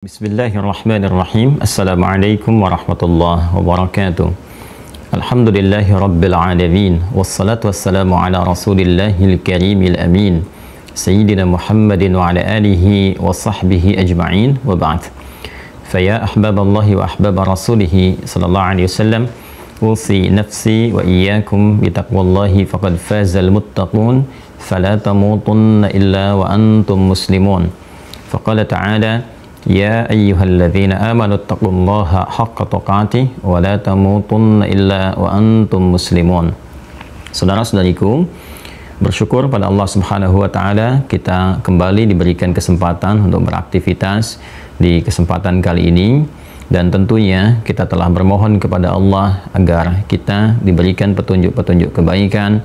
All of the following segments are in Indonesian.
Bismillahirrahmanirrahim. Assalamualaikum warahmatullahi wabarakatuh. Alhamdulillahi rabbil alamin. Wassalatu wassalamu ala rasulillahil karimil amin, Sayyidina Muhammadin wa ala alihi wa sahbihi ajma'in, wa ba'd. Faya ahbaballahi wa ahbaba rasulihi sallallahu alaihi wasallam, usi nafsi wa iyyakum bitaqwallahi faqad fazal muttaqun, fala tamutunna illa wa antum muslimun. Faqala ta'ala: Ya ayyuhalladzina amanu taqullaha haqqa tuqatih wa la tamutunna illa wa antum muslimun. Saudara-saudariku, bersyukur pada Allah Subhanahu wa taala kita kembali diberikan kesempatan untuk beraktivitas di kesempatan kali ini, dan tentunya kita telah bermohon kepada Allah agar kita diberikan petunjuk-petunjuk kebaikan,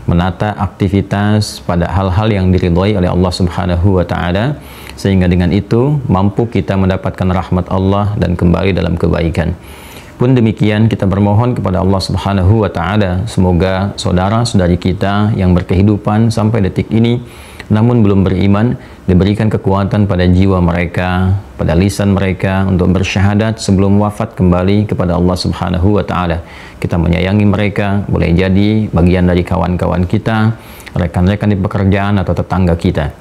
menata aktivitas pada hal-hal yang diridhai oleh Allah Subhanahu wa taala, sehingga dengan itu mampu kita mendapatkan rahmat Allah dan kembali dalam kebaikan. Pun demikian kita bermohon kepada Allah Subhanahu wa taala, semoga saudara-saudari kita yang berkehidupan sampai detik ini namun belum beriman, diberikan kekuatan pada jiwa mereka, pada lisan mereka untuk bersyahadat sebelum wafat kembali kepada Allah Subhanahu wa taala. Kita menyayangi mereka, boleh jadi bagian dari kawan-kawan kita, rekan-rekan di pekerjaan atau tetangga kita.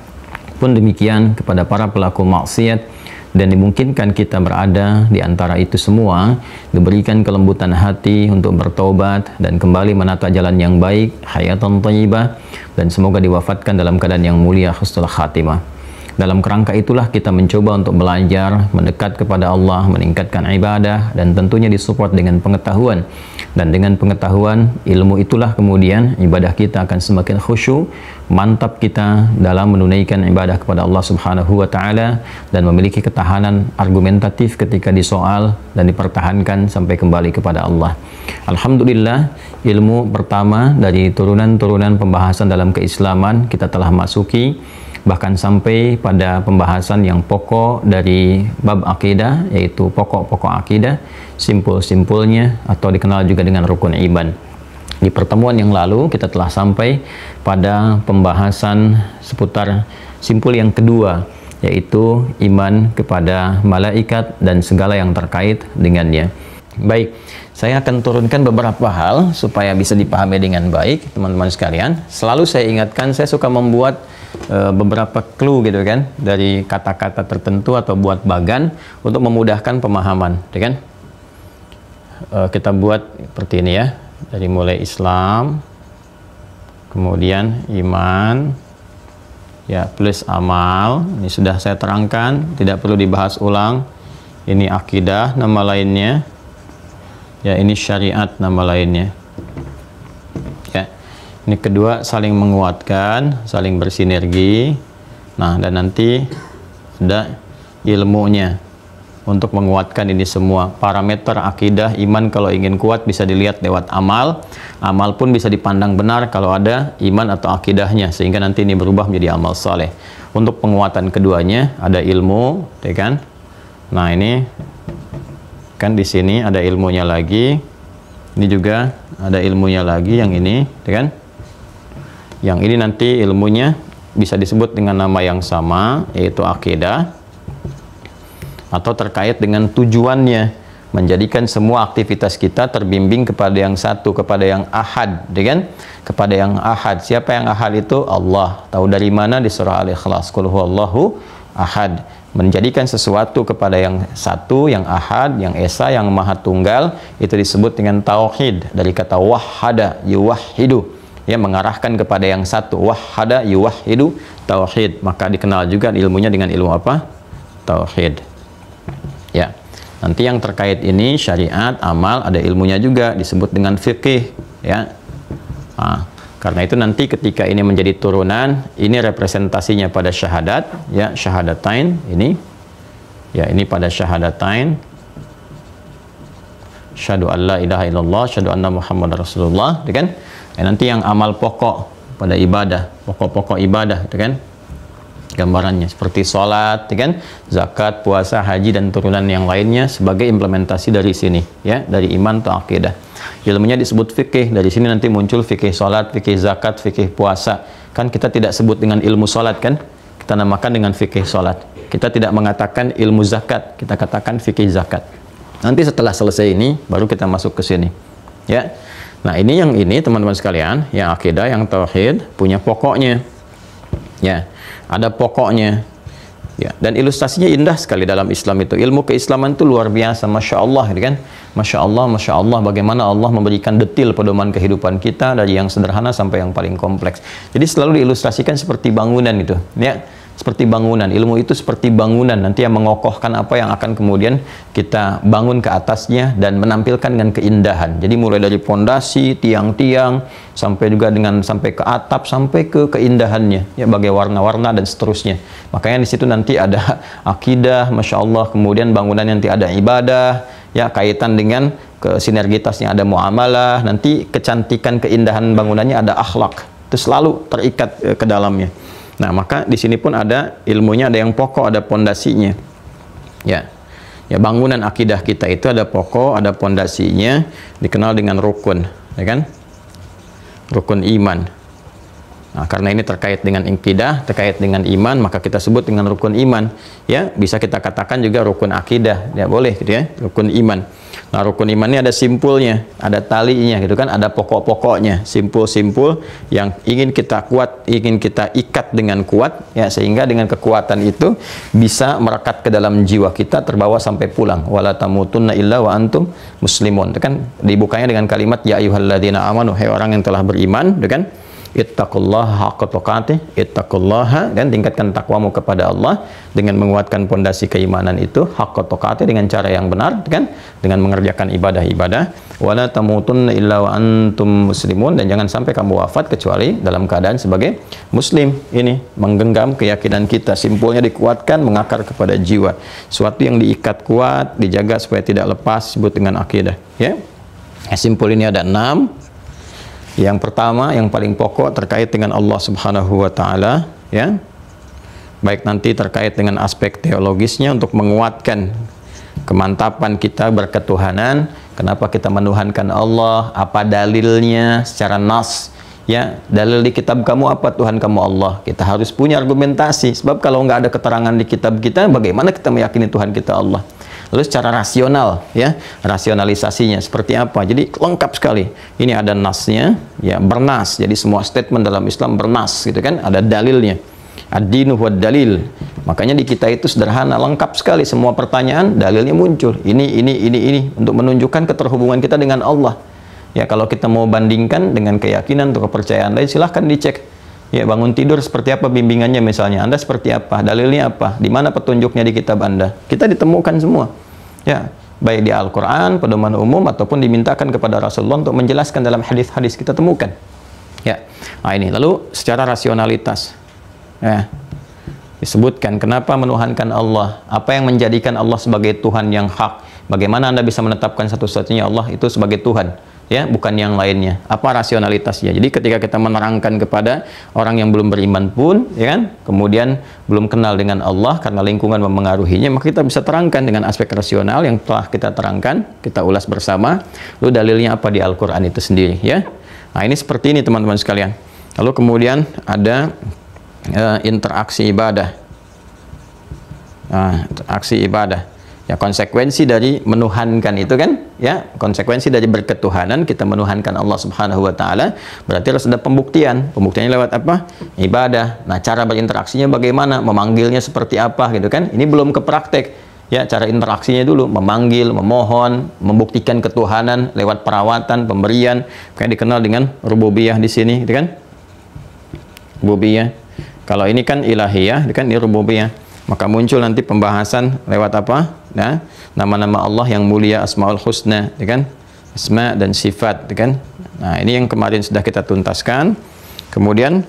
Pun demikian kepada para pelaku maksiat, dan dimungkinkan kita berada di antara itu semua, diberikan kelembutan hati untuk bertobat dan kembali menata jalan yang baik, hayatan thayyibah, dan semoga diwafatkan dalam keadaan yang mulia, husnul khatimah. Dalam kerangka itulah kita mencoba untuk belajar, mendekat kepada Allah, meningkatkan ibadah, dan tentunya disupport dengan pengetahuan. Dan dengan pengetahuan, ilmu itulah kemudian ibadah kita akan semakin khusyuk, mantap kita dalam menunaikan ibadah kepada Allah Subhanahu wa taala, dan memiliki ketahanan argumentatif ketika disoal dan dipertahankan sampai kembali kepada Allah. Alhamdulillah, ilmu pertama dari turunan-turunan pembahasan dalam keislaman kita telah masuki, bahkan sampai pada pembahasan yang pokok dari bab akidah, yaitu pokok-pokok akidah, simpul-simpulnya, atau dikenal juga dengan rukun iman. Di pertemuan yang lalu kita telah sampai pada pembahasan seputar simpul yang kedua, yaitu iman kepada malaikat dan segala yang terkait dengannya. Baik, saya akan turunkan beberapa hal supaya bisa dipahami dengan baik, teman-teman sekalian. Selalu saya ingatkan, saya suka membuat beberapa clue gitu kan, dari kata-kata tertentu atau buat bagan untuk memudahkan pemahaman, ya kan? Kita buat seperti ini ya, dari mulai Islam, kemudian iman, ya, plus amal. Ini sudah saya terangkan, tidak perlu dibahas ulang. Ini akidah, nama lainnya, ya, ini syariat, nama lainnya. Ini kedua, saling menguatkan, saling bersinergi. Nah, dan nanti ada ilmunya untuk menguatkan ini semua. Parameter akidah, iman kalau ingin kuat bisa dilihat lewat amal. Amal pun bisa dipandang benar kalau ada iman atau akidahnya, sehingga nanti ini berubah menjadi amal soleh. Untuk penguatan keduanya ada ilmu, ya kan? Nah, ini kan di sini ada ilmunya lagi. Ini juga ada ilmunya lagi, yang ini, ya kan? Yang ini nanti ilmunya bisa disebut dengan nama yang sama, yaitu akidah, atau terkait dengan tujuannya, menjadikan semua aktivitas kita terbimbing kepada yang satu, kepada yang ahad, kan? Kepada yang ahad. Siapa yang ahad itu? Allah. Tahu dari mana? Di surah Al-Ikhlas, Qul huwallahu ahad. Menjadikan sesuatu kepada yang satu, yang ahad, yang esa, yang maha tunggal, itu disebut dengan tauhid, dari kata wahhada yuwahhidu, ya, mengarahkan kepada yang satu. Wahhada yuwahhidu, tauhid. Maka dikenal juga ilmunya dengan ilmu apa? Tauhid. Ya. Nanti yang terkait ini syariat, amal, ada ilmunya juga disebut dengan fikih, ya. Nah, karena itu nanti ketika ini menjadi turunan, ini representasinya pada syahadat, ya, syahadatain ini. Ya, ini pada syahadatain. Syahadu an la ilaha illallah, syahadu anna Muhammadar Rasulullah, kan? Nanti yang amal pokok pada ibadah, pokok-pokok ibadah, itu kan gambarannya, seperti sholat, kan, zakat, puasa, haji, dan turunan yang lainnya sebagai implementasi dari sini, ya, dari iman atau akidah. Ilmunya disebut fikih. Dari sini nanti muncul fikih sholat, fikih zakat, fikih puasa. Kan kita tidak sebut dengan ilmu sholat, kan, kita namakan dengan fikih sholat. kita tidak mengatakan ilmu zakat, kita katakan fikih zakat. Nanti setelah selesai ini baru kita masuk ke sini. Ya. Nah, ini teman-teman sekalian, yang akidah, yang tauhid punya pokoknya. Ya, ada pokoknya. Ya, dan ilustrasinya indah sekali dalam Islam itu. Ilmu keislaman itu luar biasa, Masya Allah, kan? Masya Allah, bagaimana Allah memberikan detil pedoman kehidupan kita dari yang sederhana sampai yang paling kompleks. Jadi selalu diilustrasikan seperti bangunan itu, ya. Seperti bangunan, ilmu itu seperti bangunan, nanti yang mengokohkan apa yang akan kemudian kita bangun ke atasnya dan menampilkan dengan keindahan. Jadi mulai dari pondasi, tiang-tiang, sampai juga sampai ke atap, sampai ke keindahannya, ya, bagai warna-warna dan seterusnya. Makanya di situ nanti ada akidah, Masya Allah, kemudian bangunan nanti ada ibadah, ya, kaitan dengan sinergitasnya ada muamalah, nanti kecantikan keindahan bangunannya ada akhlak, itu selalu terikat ke dalamnya. Nah, maka di sini pun ada ilmunya, ada yang pokok, ada pondasinya. Ya. Ya, bangunan akidah kita itu ada pokok, ada pondasinya, dikenal dengan rukun, ya kan? Rukun iman. Nah, karena ini terkait dengan akidah, terkait dengan iman, maka kita sebut dengan rukun iman. Ya, bisa kita katakan juga rukun akidah, ya boleh gitu ya, rukun iman. Nah, rukun iman ini ada simpulnya, ada talinya gitu kan, ada pokok-pokoknya, simpul-simpul yang ingin kita kuat, ingin kita ikat dengan kuat, ya, sehingga dengan kekuatan itu bisa merekat ke dalam jiwa kita, terbawa sampai pulang. Wala tamutunna illa wa antum muslimun. Itu kan dibukanya dengan kalimat ya ayyuhalladzina amanu, hai orang yang telah beriman, gitu kan? Ittaqullaha haqqa tuqatih, ittaqullaha, dan tingkatkan takwamu kepada Allah dengan menguatkan pondasi keimanan itu, haqqa tuqatih, dengan cara yang benar, kan, dengan mengerjakan ibadah-ibadah. Wala tamutunna illa wa antum muslimun, dan jangan sampai kamu wafat kecuali dalam keadaan sebagai muslim. Ini menggenggam keyakinan kita, simpulnya dikuatkan, mengakar kepada jiwa, suatu yang diikat kuat, dijaga supaya tidak lepas, disebut dengan akidah, ya. Simpul ini ada 6. Yang pertama, yang paling pokok terkait dengan Allah Subhanahu wa Ta'ala, ya. Baik nanti terkait dengan aspek teologisnya untuk menguatkan kemantapan kita berketuhanan, kenapa kita menuhankan Allah, apa dalilnya secara nas, ya. Dalil di kitab kamu apa, Tuhan kamu Allah. Kita harus punya argumentasi, sebab kalau nggak ada keterangan di kitab kita, bagaimana kita meyakini Tuhan kita Allah? Lalu secara rasional, ya, rasionalisasinya seperti apa? Jadi lengkap sekali. Ini ada nasnya, ya, bernas. Jadi semua statement dalam Islam bernas, gitu kan? Ada dalilnya. Ad-dinu huwad dalil. Makanya di kita itu sederhana, lengkap sekali, semua pertanyaan dalilnya muncul. Ini untuk menunjukkan keterhubungan kita dengan Allah. Ya, kalau kita mau bandingkan dengan keyakinan atau kepercayaan lain, silahkan dicek. Ya, bangun tidur seperti apa bimbingannya misalnya, Anda seperti apa, dalilnya apa, di mana petunjuknya di kitab Anda, kita ditemukan semua, ya, baik di Al-Quran, pedoman umum, ataupun dimintakan kepada Rasulullah untuk menjelaskan dalam hadis-hadis, kita temukan, ya. Nah, ini lalu secara rasionalitas, ya, disebutkan kenapa menuhankan Allah, apa yang menjadikan Allah sebagai Tuhan yang hak, bagaimana Anda bisa menetapkan satu-satunya Allah itu sebagai Tuhan, ya, bukan yang lainnya, apa rasionalitasnya. Jadi ketika kita menerangkan kepada orang yang belum beriman pun, ya kan, kemudian belum kenal dengan Allah karena lingkungan memengaruhinya, maka kita bisa terangkan dengan aspek rasional yang telah kita terangkan, kita ulas bersama. Lalu dalilnya apa di Al-Quran itu sendiri, ya. Nah, ini seperti ini teman-teman sekalian. Lalu kemudian ada interaksi ibadah. Nah, interaksi ibadah. Ya, konsekuensi dari menuhankan itu kan, ya, konsekuensi dari berketuhanan, kita menuhankan Allah Subhanahu wa Ta'ala, berarti harus ada pembuktian. Pembuktiannya lewat apa? Ibadah. Nah, cara berinteraksinya bagaimana? Memanggilnya seperti apa, gitu kan? Ini belum ke praktek. Ya, cara interaksinya dulu, memanggil, memohon, membuktikan ketuhanan lewat perawatan, pemberian, kayak dikenal dengan rububiyah di sini, gitu kan? Rububiyah. Kalau ini kan ilahiyah, kan ini rububiyah. Maka muncul nanti pembahasan lewat apa? Nah, nama-nama Allah yang mulia, Asmaul Husna, ya kan? Asma dan sifat, ya kan? Nah, ini yang kemarin sudah kita tuntaskan. Kemudian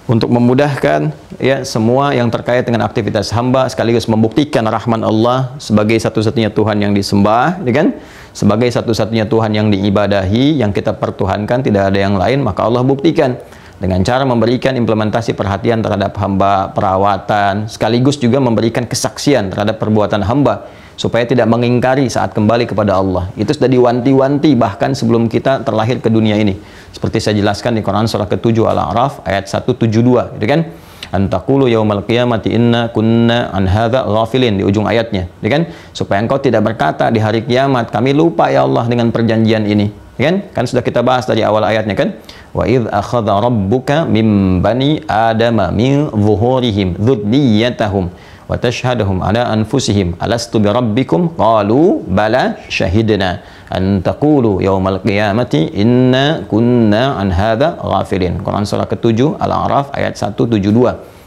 untuk memudahkan, ya, semua yang terkait dengan aktivitas hamba, sekaligus membuktikan rahman Allah sebagai satu-satunya Tuhan yang disembah, ya kan? Sebagai satu-satunya Tuhan yang diibadahi, yang kita pertuhankan, tidak ada yang lain, maka Allah buktikan dengan cara memberikan implementasi perhatian terhadap hamba, perawatan, sekaligus juga memberikan kesaksian terhadap perbuatan hamba, supaya tidak mengingkari saat kembali kepada Allah. Itu sudah diwanti-wanti bahkan sebelum kita terlahir ke dunia ini. Seperti saya jelaskan di Quran surah ke-7 Al-A'raf ayat 172, gitu kan? Antaqulu yaumal qiyamati inna kunna an hadza ghafilin, di ujung ayatnya, ya kan? Supaya engkau tidak berkata di hari kiamat, kami lupa ya Allah dengan perjanjian ini, ya kan? Kan sudah kita bahas dari awal ayatnya kan? Wa idz akhadha rabbuka mim bani adama min zuhurihim dzurriyyatahum wa tashhaduhum ala anfusihim alastu bi rabbikum qalu bala syahidna an taqulu yaumal qiyamati inna kunna an hadza ghafilin. Quran surah ke-7 Al-A'raf ayat 172,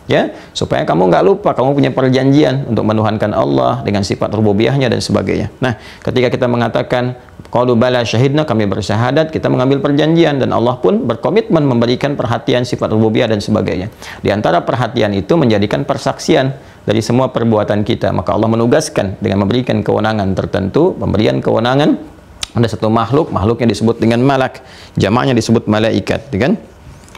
ya, supaya kamu nggak lupa kamu punya perjanjian untuk menuhankan Allah dengan sifat rububiyahnya dan sebagainya. Nah, ketika kita mengatakan qalu bala syahidna, kami bersyahadat, kita mengambil perjanjian, dan Allah pun berkomitmen memberikan perhatian sifat rububiyah dan sebagainya. Di antara perhatian itu menjadikan persaksian dari semua perbuatan kita. Maka Allah menugaskan dengan memberikan kewenangan tertentu, pemberian kewenangan ada satu makhluknya disebut dengan malak, jamaknya disebut malaikat, kan?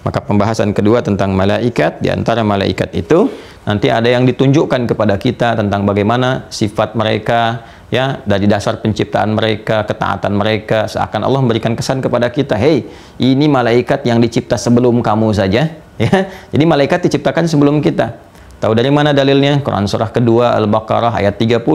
Maka pembahasan kedua tentang malaikat, di antara malaikat itu nanti ada yang ditunjukkan kepada kita tentang bagaimana sifat mereka, ya, dari dasar penciptaan mereka, ketaatan mereka, seakan Allah memberikan kesan kepada kita, hei, ini malaikat yang dicipta sebelum kamu saja, ya. Jadi malaikat diciptakan sebelum kita. Tahu dari mana dalilnya? Quran surah kedua Al-Baqarah ayat 30.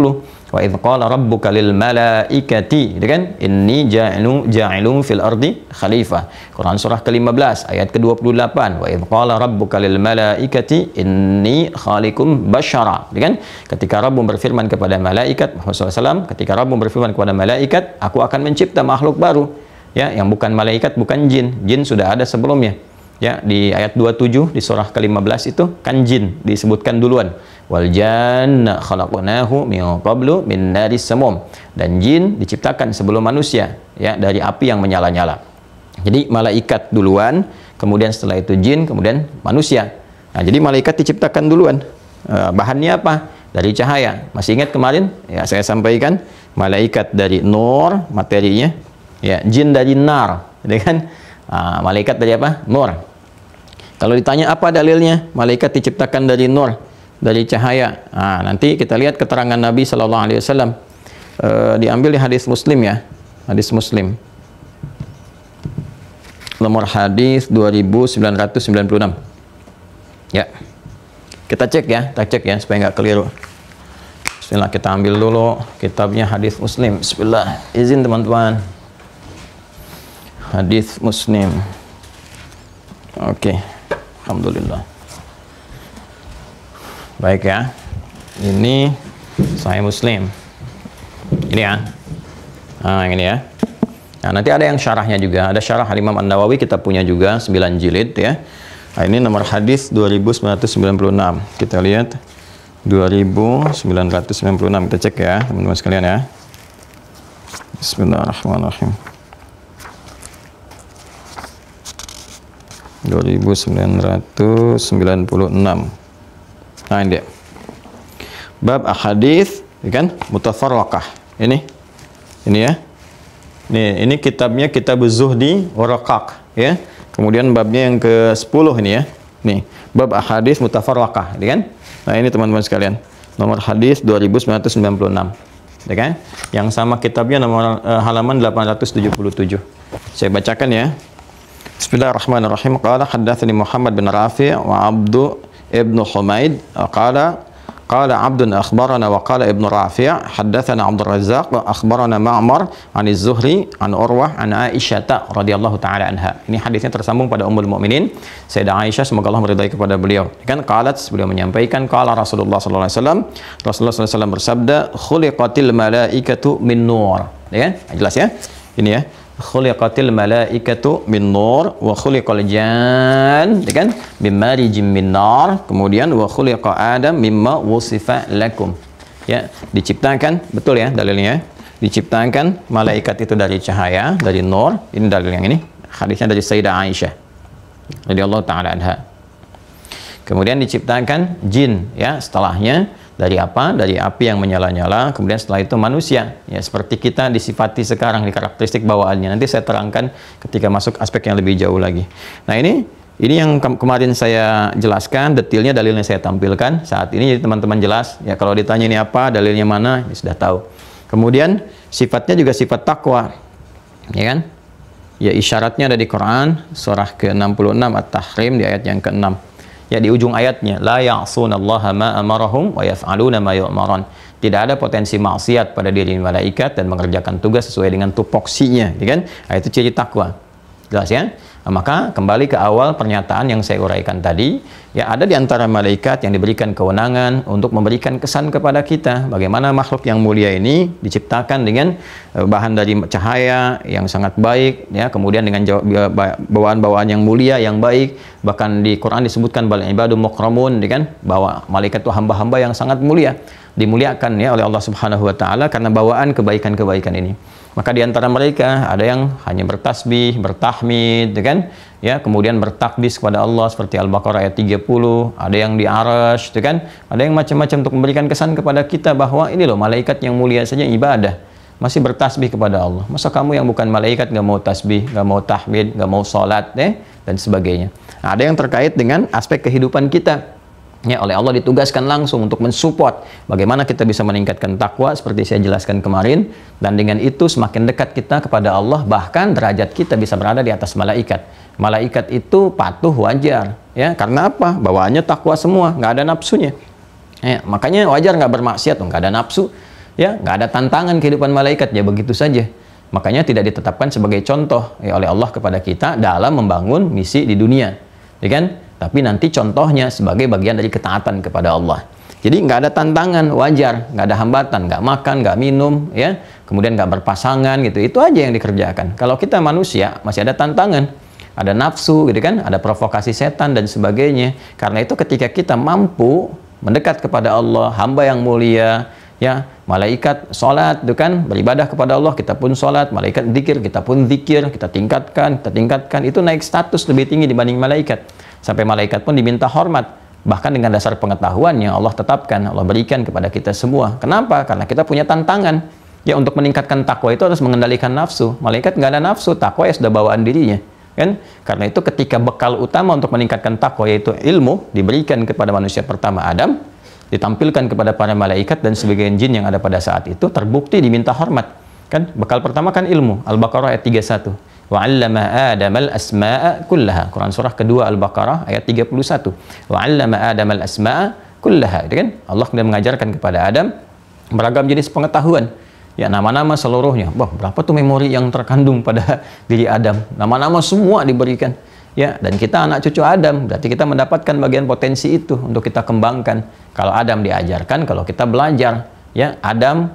Wa idz qala rabbuka lil malaikati, gitu kan? Inni ja'ilun fil ardi khalifah. Quran surah ke-15 ayat ke-28. Wa idz qala rabbuka lil malaikati inni khaliqum basyara, gitu kan? Ketika Rabb berfirman kepada malaikat Muhammad SAW, ketika Rabb berfirman kepada malaikat, aku akan mencipta makhluk baru, ya, yang bukan malaikat, bukan jin. Jin sudah ada sebelumnya. Ya, di ayat 27 di surah ke-15 itu kan jin disebutkan duluan. Wal janna khalaqnahu min qablu min naris samum. Dan jin diciptakan sebelum manusia, ya, dari api yang menyala-nyala. Jadi malaikat duluan, kemudian setelah itu jin, kemudian manusia. Nah, jadi malaikat diciptakan duluan. Bahannya apa? Dari cahaya. Masih ingat kemarin? Ya, saya sampaikan malaikat dari nur materinya, ya, jin dari nar, ya kan? Malaikat dari apa? Nur. Kalau ditanya apa dalilnya? Malaikat diciptakan dari nur, dari cahaya. Nanti kita lihat keterangan Nabi Shallallahu Alaihi Wasallam, diambil di hadis Muslim, ya, hadis Muslim. Nomor hadis 2996. Ya, kita cek ya supaya nggak keliru. Bismillah, kita ambil dulu kitabnya hadis Muslim. Bismillah, izin teman-teman. Hadis Muslim. Oke, alhamdulillah. Baik, ya. Ini Sahih Muslim. Ini, ya. Yang ini, ya. Nah, nanti ada yang syarahnya juga. Ada syarah Imam An-Nawawi, kita punya juga 9 jilid, ya. Nah, ini nomor hadis 2996. Kita lihat 2996. Kita cek, ya, teman-teman sekalian, ya. Bismillahirrahmanirrahim. 2996. Nah, ini dia. Bab ahadits, kan? Mutafarraqah. Ini ya. Ini kitabnya Kitab Az-Zuhdi wa Raqaq, ya. Kemudian babnya yang ke-10 ini, ya. Nih, bab ahadits mutafarraqah, ya kan? Nah, ini teman-teman sekalian. Nomor hadis 2996. Ya kan? Yang sama kitabnya nomor halaman 877. Saya bacakan, ya. Bismillahirrahmanirrahim. Qala haddatsani Muhammad bin Rafi' wa Abdu ibn Humaid qala Abdun akhbarana wa qala ibn Rafi' haddatsana Abdul Razzaq akhbarana Ma'mar an Az-Zuhri an Urwah an Aisyah radhiyallahu taala anha. Ini hadisnya tersambung pada Ummul Mukminin Sayyidah Aisyah, semoga Allah meridai kepada beliau. Kan qalat, beliau menyampaikan, qala Rasulullah sallallahu alaihi wasallam, Rasulullah sallallahu alaihi wasallam bersabda, khuliqatil malaikatu min nur. Ya, jelas, ya. Ini, ya. Khuliqatil malaikatu min nur wa khuliqal jan, kan, min marijim min nar. Kemudian wa khuliqa Adam mimma wusifa lakum. Ya, diciptakan, betul, ya, dalilnya. Diciptakan malaikat itu dari cahaya, dari nur. Ini dalil yang ini. Hadisnya dari Sayyidah Aisyah radhiyallahu taala anha. Kemudian diciptakan jin, ya, setelahnya dari apa? Dari api yang menyala-nyala. Kemudian setelah itu manusia, ya, seperti kita disifati sekarang di karakteristik bawaannya. Nanti saya terangkan ketika masuk aspek yang lebih jauh lagi. Nah, ini yang kemarin saya jelaskan, detailnya dalilnya saya tampilkan saat ini, jadi teman-teman jelas, ya. Kalau ditanya ini apa, dalilnya mana, ya sudah tahu. Kemudian sifatnya juga sifat takwa, ya kan? Ya, isyaratnya ada di Quran surah ke-66 At-Tahrim di ayat yang ke-6. Ya, di ujung ayatnya, la ya'sunallaha ma amarahum wa yaf'aluna ma yu'maran. Tidak ada potensi maksiat pada diri malaikat dan mengerjakan tugas sesuai dengan tupoksinya, ya kan? Nah, itu ciri takwa. Jelas ya? Nah, maka kembali ke awal pernyataan yang saya uraikan tadi, ya ada di antara malaikat yang diberikan kewenangan untuk memberikan kesan kepada kita bagaimana makhluk yang mulia ini diciptakan dengan bahan dari cahaya yang sangat baik, ya, kemudian dengan bawaan-bawaan yang mulia yang baik. Bahkan di Quran disebutkan bal ibadu mukramun, ya kan, bahwa malaikat itu hamba-hamba yang sangat mulia, dimuliakan ya oleh Allah Subhanahu wa taala karena bawaan kebaikan-kebaikan ini. Maka di antara mereka ada yang hanya bertasbih, bertahmid, kan? Ya, kemudian bertakdis kepada Allah seperti Al-Baqarah ayat 30, ada yang di Arasy, kan? Ada yang macam-macam untuk memberikan kesan kepada kita bahwa ini loh malaikat yang mulia saja ibadah, masih bertasbih kepada Allah. Masa kamu yang bukan malaikat nggak mau tasbih, nggak mau tahmid, nggak mau salat, dan sebagainya. Nah, ada yang terkait dengan aspek kehidupan kita. Ya, oleh Allah ditugaskan langsung untuk mensupport bagaimana kita bisa meningkatkan takwa seperti saya jelaskan kemarin, dan dengan itu semakin dekat kita kepada Allah, bahkan derajat kita bisa berada di atas malaikat. Malaikat itu patuh wajar, ya, karena apa? Bawaannya takwa semua, nggak ada nafsunya. Ya, makanya wajar nggak bermaksiat, nggak ada nafsu, ya, nggak ada tantangan kehidupan malaikat, ya begitu saja. Makanya tidak ditetapkan sebagai contoh ya, oleh Allah kepada kita dalam membangun misi di dunia, ya kan? Tapi nanti contohnya sebagai bagian dari ketaatan kepada Allah. Jadi nggak ada tantangan, wajar, nggak ada hambatan, nggak makan, nggak minum, ya, kemudian nggak berpasangan gitu. Itu aja yang dikerjakan. Kalau kita manusia masih ada tantangan, ada nafsu, gitu kan, ada provokasi setan dan sebagainya. Karena itu ketika kita mampu mendekat kepada Allah, hamba yang mulia, ya, malaikat sholat, itu kan, beribadah kepada Allah, kita pun sholat, malaikat zikir, kita pun zikir, kita tingkatkan, itu naik status lebih tinggi dibanding malaikat. Sampai malaikat pun diminta hormat, bahkan dengan dasar pengetahuan yang Allah tetapkan, Allah berikan kepada kita semua. Kenapa? Karena kita punya tantangan. Ya, untuk meningkatkan takwa itu harus mengendalikan nafsu. Malaikat nggak ada nafsu, takwa ya sudah bawaan dirinya. Kan? Karena itu ketika bekal utama untuk meningkatkan takwa yaitu ilmu diberikan kepada manusia pertama Adam, ditampilkan kepada para malaikat dan sebagian jin yang ada pada saat itu, terbukti diminta hormat. Kan? Bekal pertama kan ilmu. Al-Baqarah ayat 31. Wa 'allama Adamal asma'a kullaha. Quran surah kedua Al-Baqarah ayat 31. Wa 'allama Adamal asma'a kullaha. Itu kan? Allah kemudian mengajarkan kepada Adam beragam jenis pengetahuan. Ya, nama-nama seluruhnya. Wah, berapa tuh memori yang terkandung pada diri Adam. Nama-nama semua diberikan. Ya, dan kita anak cucu Adam, berarti kita mendapatkan bagian potensi itu untuk kita kembangkan. Kalau Adam diajarkan, kalau kita belajar. Ya, Adam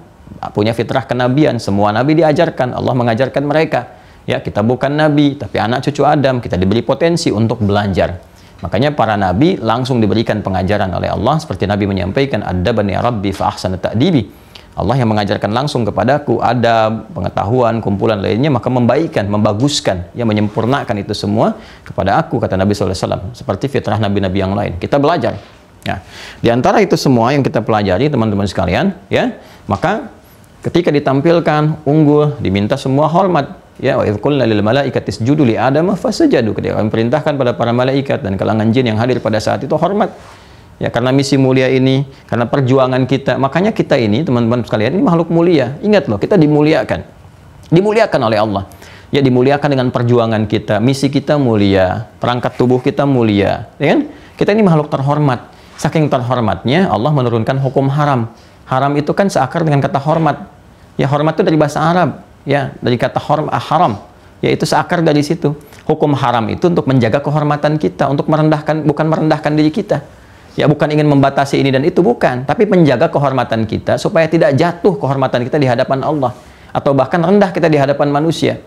punya fitrah kenabian, semua nabi diajarkan, Allah mengajarkan mereka. Ya, kita bukan nabi, tapi anak cucu Adam, kita diberi potensi untuk belajar. Makanya para nabi langsung diberikan pengajaran oleh Allah, seperti Nabi menyampaikan, "Adabani Rabbi fa ahsana ta'dibi." Allah yang mengajarkan langsung kepadaku adab, pengetahuan, kumpulan lainnya, maka membaikan, membaguskan, ya, menyempurnakan itu semua kepada aku, kata Nabi SAW. Seperti fitrah nabi-nabi yang lain. Kita belajar. Ya, di antara itu semua yang kita pelajari, teman-teman sekalian, ya, maka ketika ditampilkan unggul, diminta semua hormat. Ya, wa idh qulna lil malaikati isjudu li Adam fasajadu. Ketika kami perintahkan pada para malaikat dan kalangan jin yang hadir pada saat itu hormat. Ya, karena misi mulia ini, karena perjuangan kita. Makanya kita ini, teman-teman sekalian, ini makhluk mulia. Ingat loh, kita dimuliakan. Dimuliakan oleh Allah. Ya, dimuliakan dengan perjuangan kita. Misi kita mulia, perangkat tubuh kita mulia, ya kan? Kita ini makhluk terhormat. Saking terhormatnya Allah menurunkan hukum haram. Haram itu kan seakar dengan kata hormat. Ya, hormat itu dari bahasa Arab. Ya, dari kata haram, yaitu seakar dari situ. Hukum haram itu untuk menjaga kehormatan kita, untuk merendahkan, bukan merendahkan diri kita. Ya, bukan ingin membatasi ini dan itu, bukan, tapi menjaga kehormatan kita supaya tidak jatuh kehormatan kita di hadapan Allah, atau bahkan rendah kita di hadapan manusia.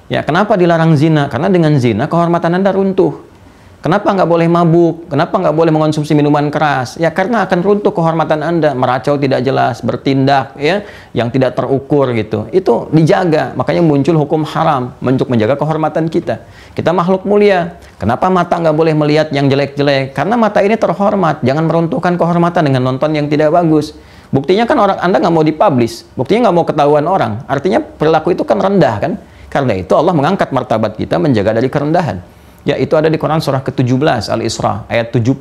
Ya, kenapa dilarang zina? Karena dengan zina kehormatan Anda runtuh. Kenapa nggak boleh mabuk? Kenapa nggak boleh mengonsumsi minuman keras? Ya, karena akan runtuh kehormatan Anda, meracau tidak jelas, bertindak ya yang tidak terukur gitu. Itu dijaga, makanya muncul hukum haram untuk menjaga kehormatan kita. Kita makhluk mulia. Kenapa mata nggak boleh melihat yang jelek-jelek? Karena mata ini terhormat. Jangan meruntuhkan kehormatan dengan nonton yang tidak bagus. Buktinya kan orang Anda nggak mau dipublish, buktinya nggak mau ketahuan orang. Artinya perilaku itu kan rendah kan? Karena itu Allah mengangkat martabat kita, menjaga dari kerendahan. Ya, itu ada di Quran surah ke-17 Al-Isra ayat 70.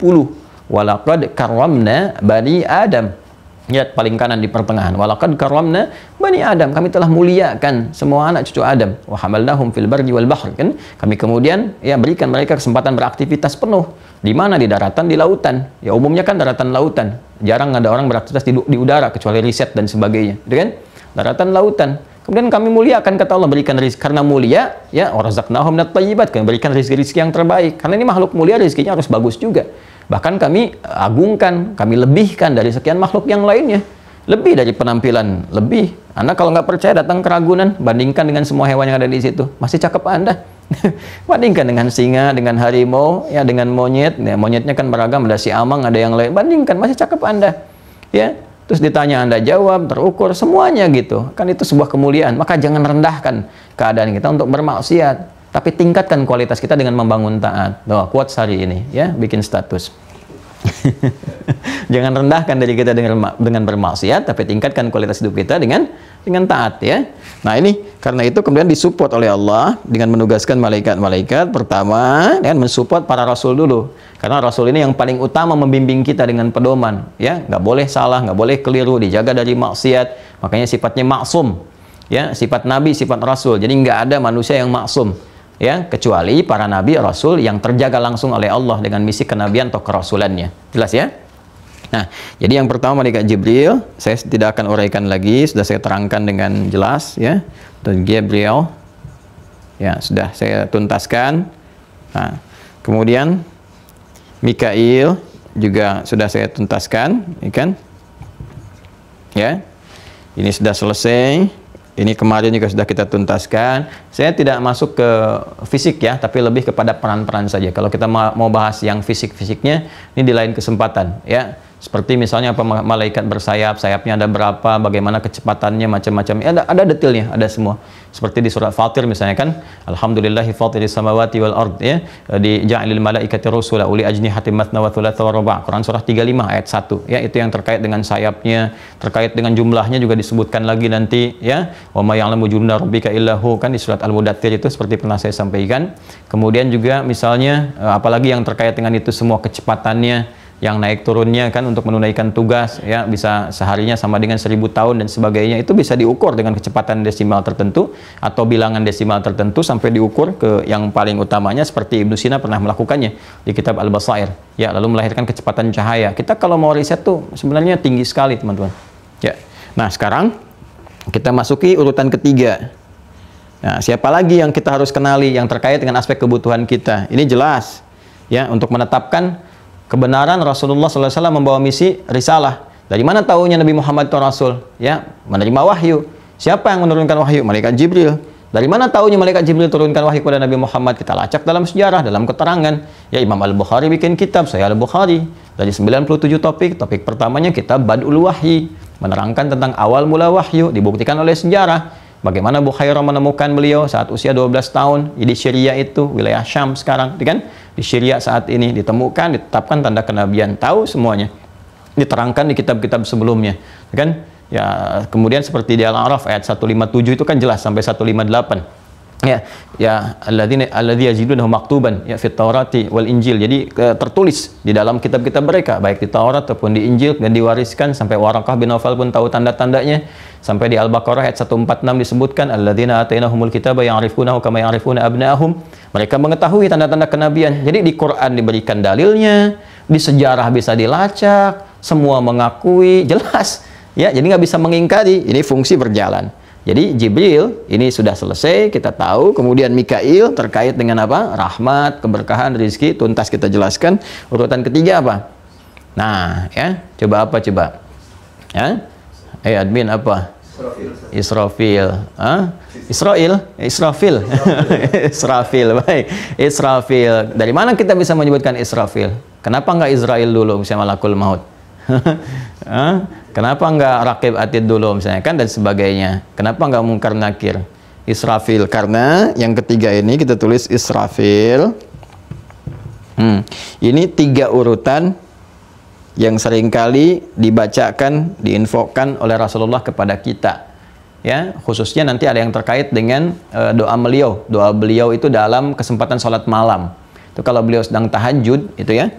Walaqad karramna bani Adam. Ya, paling kanan di pertengahan. Walaqad karramna bani Adam. Kami telah muliakan semua anak cucu Adam. Wa hamalnahum fil barri wal bahr. Kan? Kami kemudian ya berikan mereka kesempatan beraktivitas penuh. Di mana? Di daratan, di lautan. Ya umumnya kan daratan lautan. Jarang ada orang beraktivitas di udara kecuali riset dan sebagainya. Gitu kan? Daratan, lautan. Kemudian kami muliakan, kata Allah, berikan rezeki karena mulia, ya, warazaqnahum minat thayyibat, kami berikan rezeki-rezeki yang terbaik. Karena ini makhluk mulia, rezekinya harus bagus juga. Bahkan kami agungkan, kami lebihkan dari sekian makhluk yang lainnya. Lebih dari penampilan, lebih. Anda kalau nggak percaya datang ke Ragunan, bandingkan dengan semua hewan yang ada di situ. Masih cakep Anda. Bandingkan dengan singa, dengan harimau, ya, dengan monyet. Ya, monyetnya kan beragam, ada si amang, ada yang lain. Bandingkan, masih cakep Anda. Ya. Terus ditanya Anda jawab, terukur, semuanya gitu. Kan itu sebuah kemuliaan. Maka jangan rendahkan keadaan kita untuk bermaksiat. Tapi tingkatkan kualitas kita dengan membangun taat. Doa quotes hari ini, ya, bikin status. Jangan rendahkan diri kita dengan bermaksiat, tapi tingkatkan kualitas hidup kita dengan taat, ya. Nah ini, karena itu kemudian disupport oleh Allah dengan menugaskan malaikat-malaikat. Pertama, dengan mensupport para rasul dulu. Karena rasul ini yang paling utama membimbing kita dengan pedoman, ya. Nggak boleh salah, nggak boleh keliru, dijaga dari maksiat. Makanya sifatnya maksum, ya. Sifat nabi, sifat rasul. Jadi nggak ada manusia yang maksum, ya, kecuali para nabi rasul yang terjaga langsung oleh Allah dengan misi kenabian atau kerasulannya. Jelas, ya? Nah, jadi yang pertama malaikat Jibril, saya tidak akan uraikan lagi, sudah saya terangkan dengan jelas, ya. Dan Gabriel, ya, sudah saya tuntaskan. Nah, kemudian Mikail juga sudah saya tuntaskan, ya kan? Ya, ini sudah selesai. Ini kemarin juga sudah kita tuntaskan. Saya tidak masuk ke fisik, ya, tapi lebih kepada peran-peran saja. Kalau kita mau bahas yang fisik-fisiknya, ini di lain kesempatan, ya. Seperti misalnya apa malaikat bersayap, sayapnya ada berapa, bagaimana kecepatannya, macam-macam. Ya, ada detailnya, ada semua. Seperti di surat Fatir misalnya kan, Alhamdulillahi fatiris samawati wal ard, ya. Di ja'ilil malaikati rusula uli ajnihatin mathna wa thulatha wa ruba'. Quran surah 35 ayat 1, ya. Itu yang terkait dengan sayapnya, terkait dengan jumlahnya juga disebutkan lagi nanti, ya. Wa ma ya'lamu junuda rabbika illahu, kan di surat Al-Mudaththir itu seperti pernah saya sampaikan. Kemudian juga misalnya apalagi yang terkait dengan itu semua, kecepatannya, yang naik turunnya kan untuk menunaikan tugas, ya, bisa seharinya sama dengan 1000 tahun dan sebagainya. Itu bisa diukur dengan kecepatan desimal tertentu atau bilangan desimal tertentu sampai diukur ke yang paling utamanya seperti Ibnu Sina pernah melakukannya di kitab Al-Basair, ya, lalu melahirkan kecepatan cahaya. Kita kalau mau riset tuh sebenarnya tinggi sekali, teman-teman, ya. Nah, sekarang kita masuki urutan ketiga. Nah, siapa lagi yang kita harus kenali yang terkait dengan aspek kebutuhan kita? Ini jelas, ya, untuk menetapkan kebenaran Rasulullah SAW membawa misi risalah. Dari mana tahunya Nabi Muhammad itu Rasul? Ya, menerima wahyu. Siapa yang menurunkan wahyu? Malaikat Jibril. Dari mana tahunya Malaikat Jibril turunkan wahyu kepada Nabi Muhammad? Kita lacak dalam sejarah, dalam keterangan. Ya, Imam Al-Bukhari bikin kitab, Sahih Al-Bukhari. Dari 97 topik pertamanya kitab Bad'ul Wahyi, menerangkan tentang awal mula wahyu, dibuktikan oleh sejarah. Bagaimana Bukhairah menemukan beliau saat usia 12 tahun di Syria itu, wilayah Syam sekarang, kan? Di Syria saat ini ditemukan, ditetapkan tanda kenabian, tahu semuanya. Diterangkan di kitab-kitab sebelumnya, kan? Ya, kemudian seperti di Al-A'raf ayat 157 itu kan jelas sampai 158. Ya, alladzi yajidunahu maktuban ya fit Taurati wal Injil. Jadi tertulis di dalam kitab-kitab mereka, baik di Taurat ataupun di Injil, dan diwariskan sampai Waraqah bin Nawfal pun tahu tanda-tandanya. Sampai di Al-Baqarah ayat 146 disebutkan alladzina atainahumul kitaba ya'rifunahu kama ya'rifuna abna'ahum. Mereka mengetahui tanda-tanda kenabian. Jadi di Quran diberikan dalilnya, di sejarah bisa dilacak, semua mengakui, jelas. Ya, jadi nggak bisa mengingkari. Ini fungsi berjalan. Jadi Jibril ini sudah selesai, kita tahu. Kemudian Mikail terkait dengan apa? Rahmat, keberkahan, rezeki, tuntas kita jelaskan. Urutan ketiga apa? Nah, ya, coba apa coba? Ya, admin apa? Israfil. Israfil. Israfil, baik. Israfil. Dari mana kita bisa menyebutkan Israfil? Kenapa nggak Israel dulu, misalnya malakul maut? Kenapa nggak Raqib Atid dulu misalnya, kan, dan sebagainya? Kenapa nggak Munkar Nakir? Israfil, karena yang ketiga ini kita tulis Israfil. Ini 3 urutan yang seringkali dibacakan, diinfokan oleh Rasulullah kepada kita, ya, khususnya nanti ada yang terkait dengan doa beliau. Doa beliau itu dalam kesempatan sholat malam. Itu kalau beliau sedang tahajud, itu ya,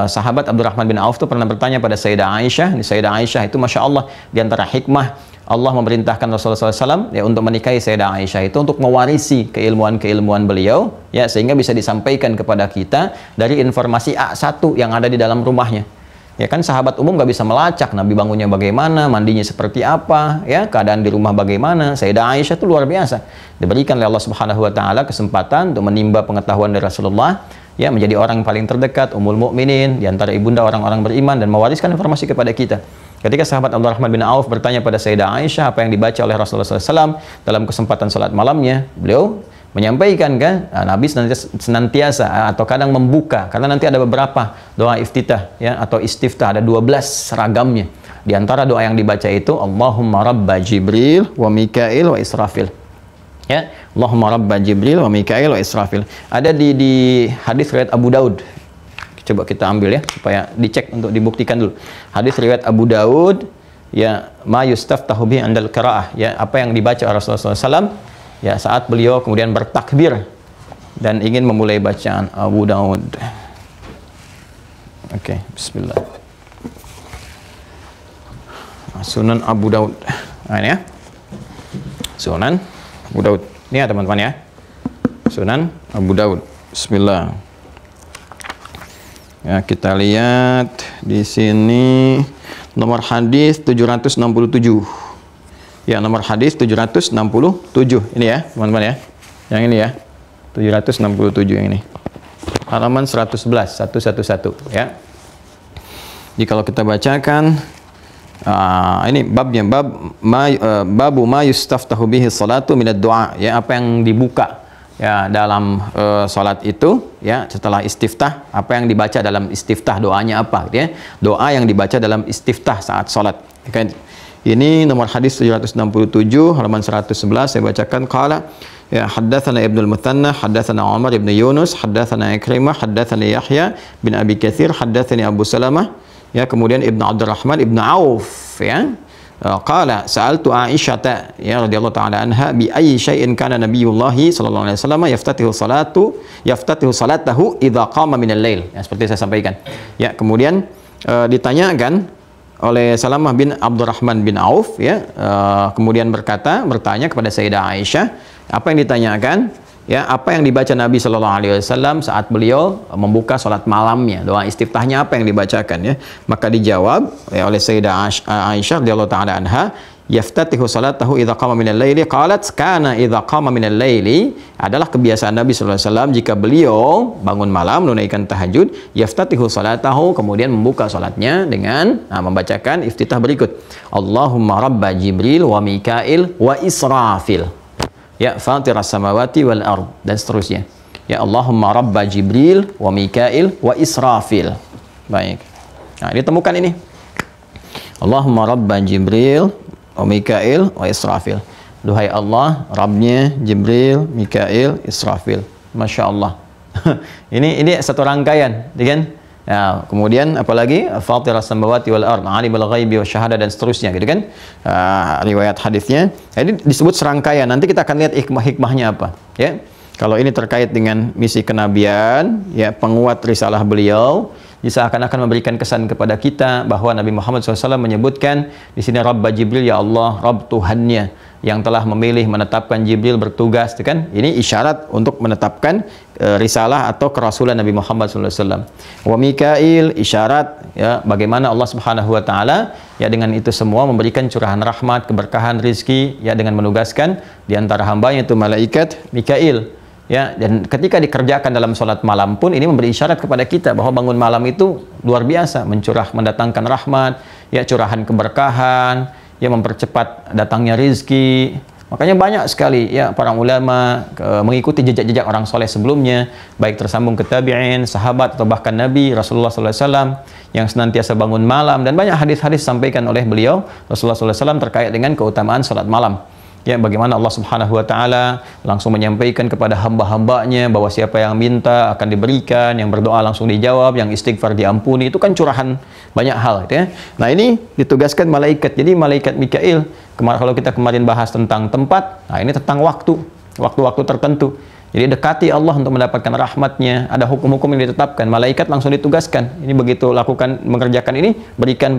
sahabat Abdurrahman bin Auf itu pernah bertanya pada Sayyidah Aisyah. Sayyidah Aisyah itu Masya Allah, di antara hikmah Allah memerintahkan Rasulullah SAW ya, untuk menikahi Sayyidah Aisyah itu untuk mewarisi keilmuan-keilmuan beliau, ya, sehingga bisa disampaikan kepada kita dari informasi A1 yang ada di dalam rumahnya. Ya kan, sahabat umum nggak bisa melacak Nabi bangunnya bagaimana, mandinya seperti apa, ya, keadaan di rumah bagaimana. Sayyidah Aisyah itu luar biasa, diberikan oleh Allah Subhanahu Wa Taala kesempatan untuk menimba pengetahuan dari Rasulullah, ya, menjadi orang yang paling terdekat, ummul mukminin di antara ibunda orang-orang beriman, dan mewariskan informasi kepada kita. Ketika sahabat Abdurrahman bin Auf bertanya pada Sayyidah Aisyah apa yang dibaca oleh Rasulullah SAW dalam kesempatan salat malamnya, beliau menyampaikan kan, Nabi senantiasa atau kadang membuka, karena nanti ada beberapa doa iftitah, ya, atau istiftah, ada 12 ragamnya. Di antara doa yang dibaca itu Allahumma rabba Jibril wa Mikail wa Israfil. Ya, Allahumma rabba Jibril wa Mikail wa Israfil. Ada di hadis riwayat Abu Daud. Coba kita ambil ya, supaya dicek untuk dibuktikan dulu. Hadis riwayat Abu Daud, ya, ma yustaftahu bihi 'indal qiraah, ya, apa yang dibaca oleh Rasulullah SAW ya saat beliau kemudian bertakbir dan ingin memulai bacaan. Abu Daud. Oke, bismillah. Sunan Abu Daud. Nah, ini ya. Sunan Abu Daud. Ini ya teman-teman ya. Sunan Abu Daud. Bismillah. Ya, kita lihat di sini nomor hadis 767. Ya, nomor hadis 767. Ini ya, teman-teman ya. Yang ini ya. 767 yang ini. Halaman 111, 111 ya. Jadi kalau kita bacakan ini babnya, babu ma yustaftahu bihi salatu minad du'a, ya, apa yang dibuka ya dalam salat itu, ya, setelah istiftah, apa yang dibaca dalam istiftah, doanya apa gitu ya. Doa yang dibaca dalam istiftah saat salat. Ini nomor hadis 767 halaman 111, saya bacakan. Qala ya haddatsana Ibnu al-Muthanna haddatsana Umar ibn Yunus haddatsana Ikrimah haddatsana Yahya bin Abi Katsir haddatsani Abu Salamah, ya, kemudian Ibnu Abdurrahman ibnu Auf, ya. Qala sa'altu Aisyah ya radhiyallahu ta'ala anha bi ayyi syai'in kana Nabiyullah sallallahu alaihi wasallam yaftatihu salatahu idza qama minal lail. Ya, seperti saya sampaikan. Ya, kemudian ditanyakan oleh Salamah bin Abdurrahman bin Auf, ya, kemudian bertanya kepada Sayyidah Aisyah, apa yang ditanyakan? Ya, apa yang dibaca Nabi Shallallahu Alaihi Wasallam saat beliau membuka sholat malamnya, doa istiftahnya apa yang dibacakan, ya? Maka dijawab ya, oleh Sayyidah Aisyah radhiyallahu taala anha, yaftatihu salatahu idza qama minal laili, qalat kana idza qama minal laili, adalah kebiasaan Nabi Shallallahu Alaihi Wasallam jika beliau bangun malam menunaikan tahajud, yaftatihu salatahu, kemudian membuka salatnya dengan membacakan iftitah berikut, Allahumma rabba Jibril wa Mikail wa Israfil, ya, fatiras samawati wal ard, dan seterusnya. Ya, Allahumma rabba Jibril wa Mikail wa Israfil. Baik. Nah, ditemukan ini. Allahumma rabba Jibril wa Mikail wa Israfil. Duhai Allah, Rabbnya Jibril, Mikail, Israfil. Masya Allah. ini satu rangkaian, kan? Ya, kemudian apalagi Fatiras samawati wal ard, alimul ghaibi wasyahada, dan seterusnya, gitu kan, riwayat hadisnya. Jadi disebut serangkaian. Nanti kita akan lihat hikmahnya apa, ya. Kalau ini terkait dengan misi kenabian, ya, penguat risalah beliau, seakan-akan memberikan kesan kepada kita bahwa Nabi Muhammad SAW menyebutkan di sini Rabba Jibril, ya Allah, Rabb Tuhannya yang telah memilih menetapkan Jibril bertugas, kan? Ini isyarat untuk menetapkan risalah atau kerasulan Nabi Muhammad SAW. Wa Mikail, isyarat, ya, bagaimana Allah Subhanahu Wa Taala, ya, dengan itu semua memberikan curahan rahmat, keberkahan, rizki, ya, dengan menugaskan di antara hambanya itu malaikat Mikail, ya. Dan ketika dikerjakan dalam sholat malam pun ini memberi isyarat kepada kita bahwa bangun malam itu luar biasa, mendatangkan rahmat, ya, curahan keberkahan, ya, mempercepat datangnya rizki. Makanya banyak sekali, ya, para ulama mengikuti jejak-jejak orang soleh sebelumnya, baik tersambung ke tabi'in, sahabat, atau bahkan Nabi Rasulullah SAW yang senantiasa bangun malam, dan banyak hadis-hadis sampaikan oleh beliau Rasulullah SAW terkait dengan keutamaan salat malam. Ya, bagaimana Allah Subhanahu Wa Taala langsung menyampaikan kepada hamba-hambanya bahwa siapa yang minta akan diberikan, yang berdoa langsung dijawab, yang istighfar diampuni. Itu kan curahan banyak hal, gitu ya. Nah, ini ditugaskan malaikat. Jadi malaikat Mikail, kalau kita kemarin bahas tentang tempat, nah ini tentang waktu tertentu. Jadi dekati Allah untuk mendapatkan rahmatnya. Ada hukum-hukum yang ditetapkan. Malaikat langsung ditugaskan. Ini begitu lakukan, mengerjakan ini, berikan.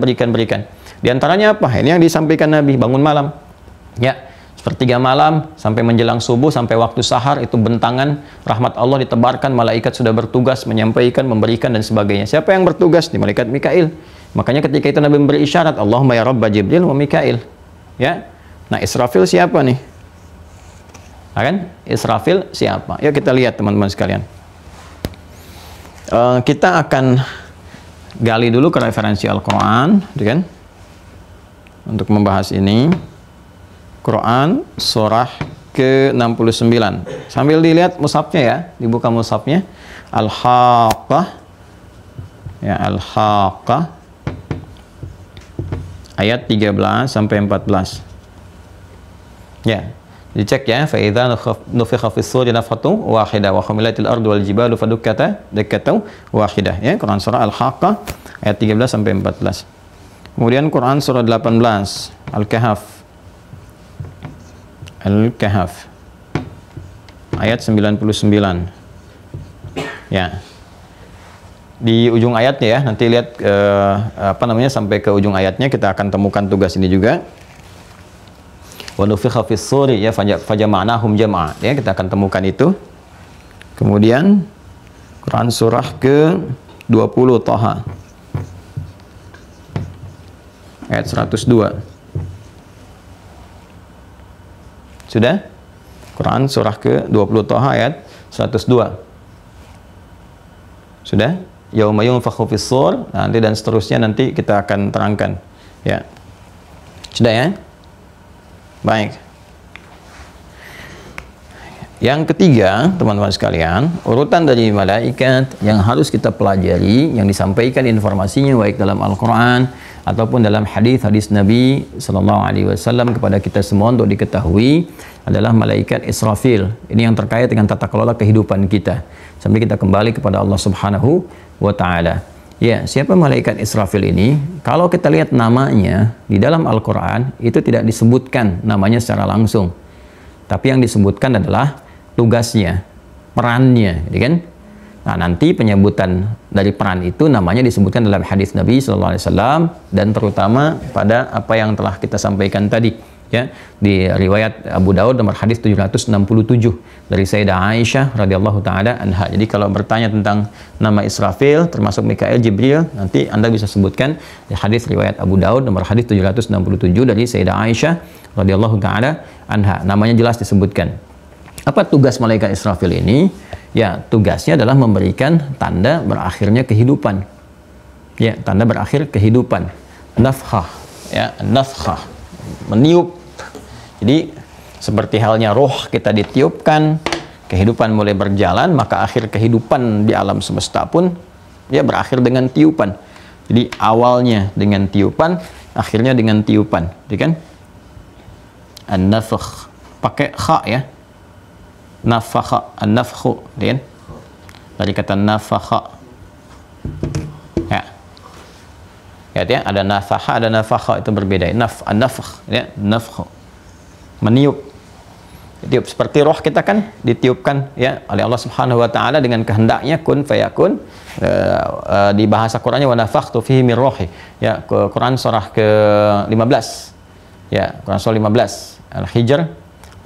Di antaranya apa? Ini yang disampaikan Nabi, bangun malam. Ya, sepertiga malam sampai menjelang subuh, sampai waktu sahar, itu bentangan rahmat Allah ditebarkan. Malaikat sudah bertugas menyampaikan, memberikan, dan sebagainya. Siapa yang bertugas? Di malaikat Mikail. Makanya ketika itu Nabi memberi isyarat, Allahumma ya Rabba Jibril wa Mikail. Ya. Nah, Israfil siapa nih? Kan? Israfil siapa? Yuk kita lihat teman-teman sekalian. Kita akan gali dulu ke referensi Al-Quran, kan? Untuk membahas ini, Quran surah ke-69. Sambil dilihat mushafnya ya, dibuka mushafnya. Al-Haqqah, ya, Al-Haqqah, ayat 13 sampai 14. Ya. Dicek ya, fa idza nufikha fis suri nafhatun wahidah wa humilatil ardu wal jibalu fadukkata dakkatan wahidah. Ya, Quran surah Al-Haqqah ayat 13 sampai 14. Kemudian Quran surah 18 Al-Kahf. Al-Kahf ayat 99. Ya. Di ujung ayatnya ya, nanti lihat sampai ke ujung ayatnya kita akan temukan tugas ini juga. Wa nufikha fis suri ya fajama'nahum jam'a. Ya, kita akan temukan itu. Kemudian Quran surah ke-20 Thaha ayat 102. Sudah? Quran surah ke-20 Thaha ayat 102. Sudah? Yauma yunfakhu fis sur, nanti dan seterusnya nanti kita akan terangkan. Ya. Sudah ya? Baik. Yang ketiga, teman-teman sekalian, urutan dari malaikat yang harus kita pelajari, yang disampaikan informasinya baik dalam Al-Quran ataupun dalam hadis-hadis Nabi Sallallahu Alaihi Wasallam kepada kita semua untuk diketahui adalah malaikat Israfil. Ini yang terkait dengan tata kelola kehidupan kita. Sampai kita kembali kepada Allah Subhanahu wa Ta'ala. Ya, siapa malaikat Israfil ini? Kalau kita lihat namanya di dalam Al-Quran, itu tidak disebutkan namanya secara langsung. Tapi yang disebutkan adalah tugasnya, perannya, ya kan? Nah, nanti penyebutan dari peran itu namanya disebutkan dalam hadis Nabi Sallallahu Alaihi Wasallam, dan terutama pada apa yang telah kita sampaikan tadi. Ya, di riwayat Abu Daud nomor hadis 767 dari Sayyidah Aisyah radhiyallahu taala anha. Jadi kalau bertanya tentang nama Israfil termasuk Mikail, Jibril, nanti Anda bisa sebutkan di hadis riwayat Abu Daud nomor hadis 767 dari Sayyidah Aisyah radhiyallahu taala anha. Namanya jelas disebutkan. Apa tugas malaikat Israfil ini? Ya, tugasnya adalah memberikan tanda berakhirnya kehidupan. Ya, tanda berakhir kehidupan. Nafkhah, ya, nafkhah. Meniup. Jadi seperti halnya roh kita ditiupkan, kehidupan mulai berjalan, maka akhir kehidupan di alam semesta pun ya berakhir dengan tiupan. Jadi awalnya dengan tiupan, akhirnya dengan tiupan, gitu kan? An-nafkh pakai kha ya. Nafakha, an-nafkhu, gitu kan? Dari kata nafakha. Ya, ada nafaha, ada nafakha, itu berbeda. An-nafkh, ya, nafkh. Meniup. Ditiup seperti roh kita kan ditiupkan ya oleh Allah Subhanahu wa taala dengan kehendaknya kun fayakun. Di bahasa Qur'annya wa nafakhtu fihi min ruhi. Ya, Quran surah ke-15. Ya, Quran surah 15 Al-Hijr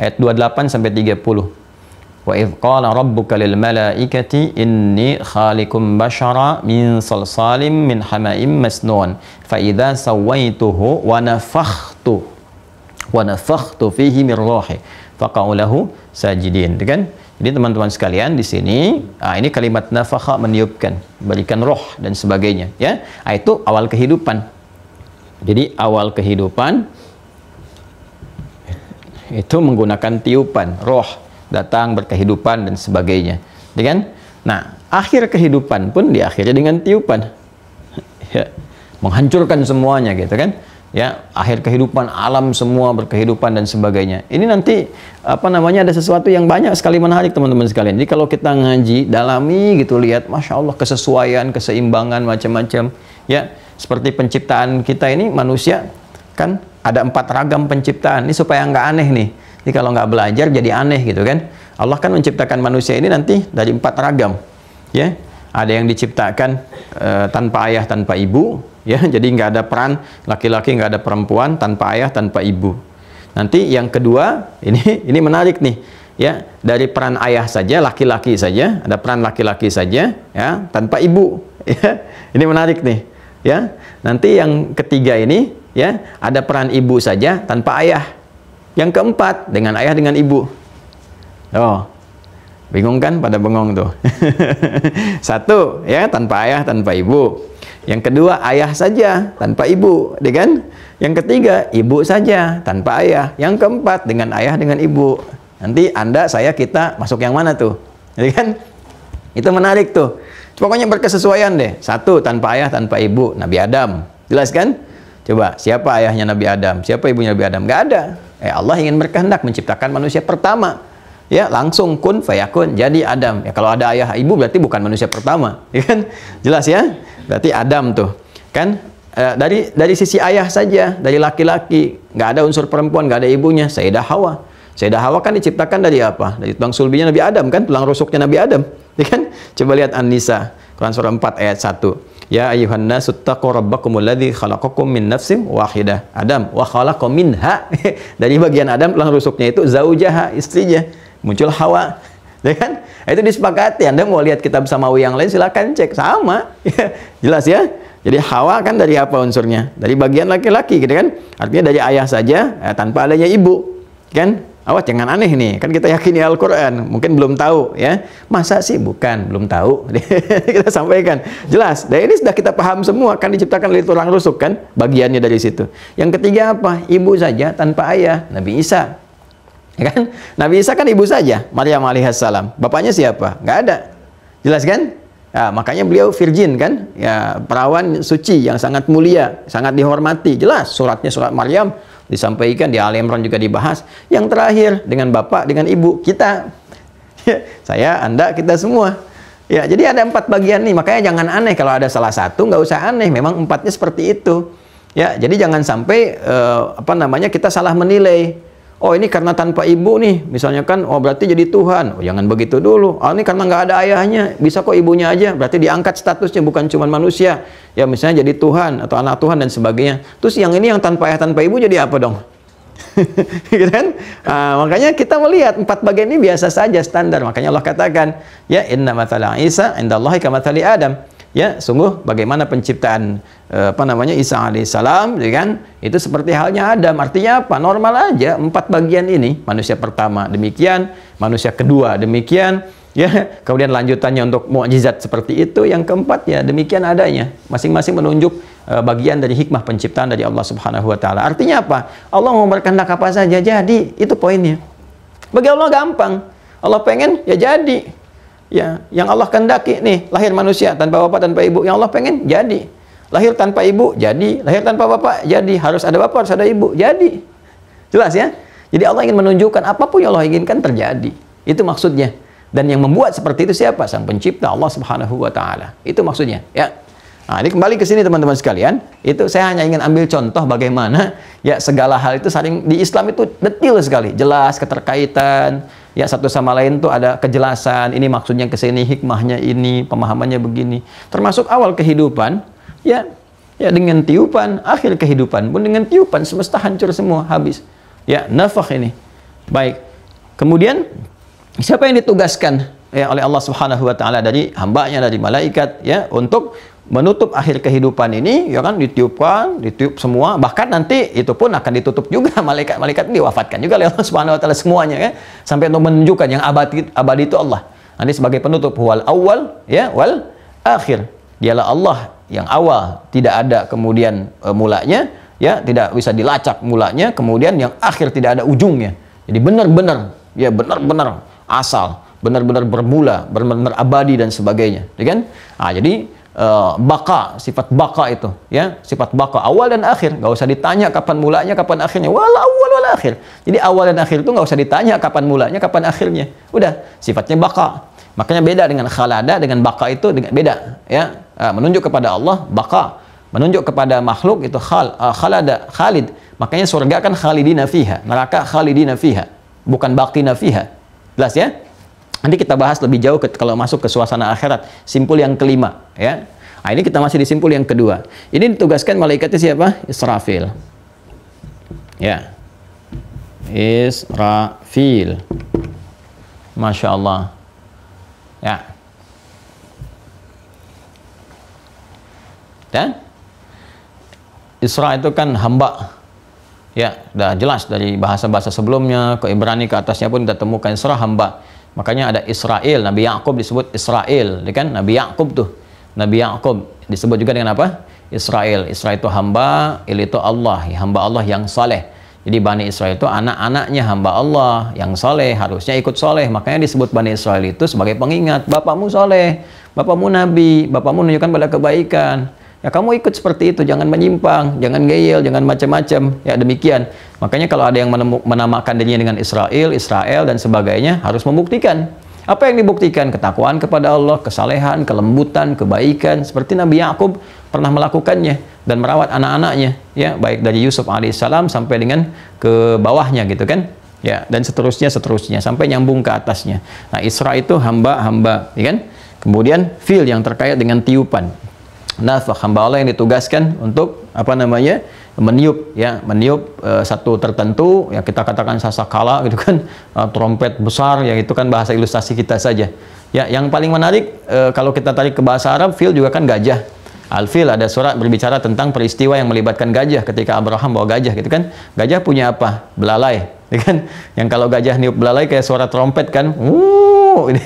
ayat 28 sampai 30. Wa idh qala rabbuka lil malaikati inni khaliqum bashara min salsalim min hama'im masnun fa idza sawaituhu wa nafakhtu fihi min ruhi faqa'u lahu sajidin. Kan? Jadi teman-teman sekalian di sini ini kalimat nafakha, meniupkan, berikan roh dan sebagainya ya. Itu awal kehidupan. Jadi awal kehidupan itu menggunakan tiupan, roh datang berkehidupan dan sebagainya, ya kan? Nah, akhir kehidupan pun diakhiri dengan tiupan, ya, menghancurkan semuanya, gitu kan? Ya, akhir kehidupan alam semua berkehidupan dan sebagainya. Ini nanti ada sesuatu yang banyak sekali menarik teman-teman sekalian. Jadi kalau kita ngaji, dalami gitu, lihat, masya Allah kesesuaian, keseimbangan macam-macam, ya, seperti penciptaan kita ini manusia kan ada 4 ragam penciptaan. Ini supaya nggak aneh nih. Ini kalau nggak belajar jadi aneh gitu kan. Allah kan menciptakan manusia ini nanti dari 4 ragam. Ya, ada yang diciptakan tanpa ayah, tanpa ibu. Ya, jadi nggak ada peran laki-laki, nggak ada perempuan, tanpa ayah, tanpa ibu. Nanti yang kedua, ini menarik nih. Ya, dari peran ayah saja, laki-laki saja, ada peran laki-laki saja, ya, tanpa ibu. Ya, ini menarik nih. Ya, nanti yang ketiga ini, ya, ada peran ibu saja tanpa ayah. Yang keempat dengan ayah dengan ibu. Oh, bingung kan? Pada bengong tuh. Satu, ya, tanpa ayah tanpa ibu. Yang kedua, ayah saja tanpa ibu, ya kan? Yang ketiga, ibu saja tanpa ayah. Yang keempat dengan ayah dengan ibu. Nanti Anda, saya, kita masuk yang mana tuh? Jadi kan? Itu menarik tuh. Pokoknya berkesesuaian deh. Satu, tanpa ayah, tanpa ibu. Nabi Adam. Jelas kan? Coba, siapa ayahnya Nabi Adam? Siapa ibunya Nabi Adam? Nggak ada. Allah ingin berkehendak menciptakan manusia pertama. Ya, langsung kun fayakun. Jadi Adam. Ya, kalau ada ayah ibu berarti bukan manusia pertama. Ya kan? Jelas ya? Berarti Adam tuh. Kan? Dari sisi ayah saja, dari laki-laki. Nggak ada unsur perempuan, nggak ada ibunya. Sayyidah Hawa. Sayyidah Hawa kan diciptakan dari apa? Dari tulang sulbinya Nabi Adam kan? Tulang rusuknya Nabi Adam. Ya kan? Coba lihat An-Nisa, Quran surah 4 ayat 1. Ya ayyuhan nasu taqu rabbakumul ladzi khalaqakum min nafsin wahidah. Adam wa khalaqa minha. Dari bagian Adam tulang rusuknya itu zaujaha, istrinya. Muncul Hawa. Ya kan? Itu disepakati. Anda mau lihat kitab samawi yang lain silakan cek, sama. Jelas ya? Jadi Hawa kan dari apa unsurnya? Dari bagian laki-laki gitu kan? Artinya dari ayah saja tanpa adanya ibu. Kan? Awas jangan aneh nih, kan kita yakini Al-Quran, mungkin belum tahu ya. Masa sih? Bukan, belum tahu. Kita sampaikan, jelas. Dan ini sudah kita paham semua, kan diciptakan dari tulang rusuk kan, bagiannya dari situ. Yang ketiga apa? Ibu saja tanpa ayah, Nabi Isa. Ya kan? Nabi Isa kan ibu saja, Maryam alaihissalam. Bapaknya siapa? Nggak ada. Jelas kan? Ya, makanya beliau virgin kan, ya perawan suci yang sangat mulia, sangat dihormati. Jelas, suratnya surat Maryam. Disampaikan di Al-Imran juga dibahas. Yang terakhir dengan bapak dengan ibu kita, saya, Anda, kita semua. Ya, jadi ada 4 bagian nih. Makanya jangan aneh kalau ada salah satu, nggak usah aneh. Memang 4-nya seperti itu. Ya, jadi jangan sampai kita salah menilai. Oh ini karena tanpa ibu nih, misalnya kan, oh berarti jadi Tuhan. Oh jangan begitu dulu. Oh ini karena nggak ada ayahnya, bisa kok ibunya aja. Berarti diangkat statusnya, bukan cuma manusia. Ya misalnya jadi Tuhan atau anak Tuhan dan sebagainya. Terus yang ini yang tanpa ayah tanpa ibu jadi apa dong? Gitu kan? Makanya kita melihat 4 bagian ini biasa saja, standar. Makanya Allah katakan, ya inna mathala Isa indallahi kamathali Adam. Ya, sungguh bagaimana penciptaan Isa alaihissalam, ya kan? Itu seperti halnya Adam. Artinya apa? Normal aja. 4 bagian ini, manusia pertama demikian, manusia kedua demikian, ya. Kemudian lanjutannya untuk mukjizat seperti itu, yang keempat ya demikian adanya. Masing-masing menunjuk bagian dari hikmah penciptaan dari Allah Subhanahu wa taala. Artinya apa? Allah mau berkehendak apa saja jadi. Itu poinnya. Bagi Allah gampang. Allah pengen ya jadi. Ya, yang Allah kehendaki nih, lahir manusia tanpa bapak tanpa ibu, yang Allah pengen jadi. Lahir tanpa ibu jadi, lahir tanpa bapak jadi, harus ada bapak, harus ada ibu, jadi. Jelas ya? Jadi Allah ingin menunjukkan apapun yang Allah inginkan terjadi. Itu maksudnya. Dan yang membuat seperti itu siapa? Sang pencipta, Allah Subhanahu wa taala. Itu maksudnya, ya. Nah, ini kembali ke sini teman-teman sekalian. Itu saya hanya ingin ambil contoh bagaimana ya segala hal itu saling di Islam itu detail sekali, jelas keterkaitan. Ya satu sama lain tuh ada kejelasan, ini maksudnya ke sini, hikmahnya ini, pemahamannya begini. Termasuk awal kehidupan, ya dengan tiupan, akhir kehidupan pun dengan tiupan semesta hancur semua, habis. Ya, nafakh ini. Baik. Kemudian siapa yang ditugaskan ya oleh Allah Subhanahu wa taala dari hambanya, dari malaikat ya untuk menutup akhir kehidupan ini, ya kan, ditiupkan, ditiup semua, bahkan nanti itu pun akan ditutup juga, malaikat diwafatkan juga oleh Allah Subhanahu wa taala semuanya ya, sampai untuk menunjukkan yang abadi itu Allah. Nanti sebagai penutup, wal awal ya wal akhir. Dialah Allah yang awal, tidak ada kemudian mulanya, ya, tidak bisa dilacak mulanya, kemudian yang akhir tidak ada ujungnya. Jadi benar-benar ya benar-benar asal, benar-benar bermula, benar-benar abadi dan sebagainya, ya kan? Nah, jadi baka, sifat baka itu ya, sifat baka awal dan akhir, nggak usah ditanya kapan mulanya kapan akhirnya, wal awal wal akhir. Jadi awal dan akhir itu nggak usah ditanya kapan mulanya kapan akhirnya, udah sifatnya baka. Makanya beda dengan khalada, dengan baka itu beda ya. Menunjuk kepada Allah baka, menunjuk kepada makhluk itu khalada, khalid, Makanya surga kan khalidina fiha, neraka khalidina fiha, bukan baqina fiha. Jelas ya? Nanti kita bahas lebih jauh kalau masuk ke suasana akhirat. Simpul yang kelima, ya. Nah, ini kita masih di simpul yang kedua. Ini ditugaskan malaikatnya siapa? Israfil. Ya. Israfil. Masya Allah. Ya. Dan Isra itu kan hamba. Ya, sudah jelas dari bahasa-bahasa sebelumnya ke Ibrani ke atasnya pun kita temukan Isra hamba. Makanya ada Israel, Nabi Yakub disebut Israel, kan? Nabi Yakub tuh. Nabi Yakub disebut juga dengan apa? Israel. Israel itu hamba, Il itu Allah, ya, hamba Allah yang saleh. Jadi Bani Israel itu anak-anaknya hamba Allah yang saleh, harusnya ikut saleh. Makanya disebut Bani Israel itu sebagai pengingat, bapakmu saleh, bapakmu nabi, bapakmu menunjukkan pada kebaikan. Ya kamu ikut seperti itu, jangan menyimpang, jangan ngeyel, jangan macam-macam. Ya demikian. Makanya kalau ada yang menamakan dirinya dengan Israel, Israel dan sebagainya, harus membuktikan. Apa yang dibuktikan? Ketakwaan kepada Allah, kesalehan, kelembutan, kebaikan. Seperti Nabi Yakub pernah melakukannya dan merawat anak-anaknya, ya baik dari Yusuf alaihissalam sampai dengan ke bawahnya gitu kan. Ya dan seterusnya sampai nyambung ke atasnya. Nah Isra itu hamba-hamba, ya kan. Kemudian fil yang terkait dengan tiupan. Nafakh, hamba Allah yang ditugaskan untuk apa namanya meniup, ya meniup satu tertentu, ya kita katakan sasakala gitu kan, trompet besar, ya itu kan bahasa ilustrasi kita saja. Ya yang paling menarik kalau kita tarik ke bahasa Arab, fil juga kan gajah. Al-Fil ada surat berbicara tentang peristiwa yang melibatkan gajah ketika Abraham bawa gajah gitu kan. Gajah punya apa? Belalai, ya kan? Yang kalau gajah niup belalai kayak suara trompet kan. Ini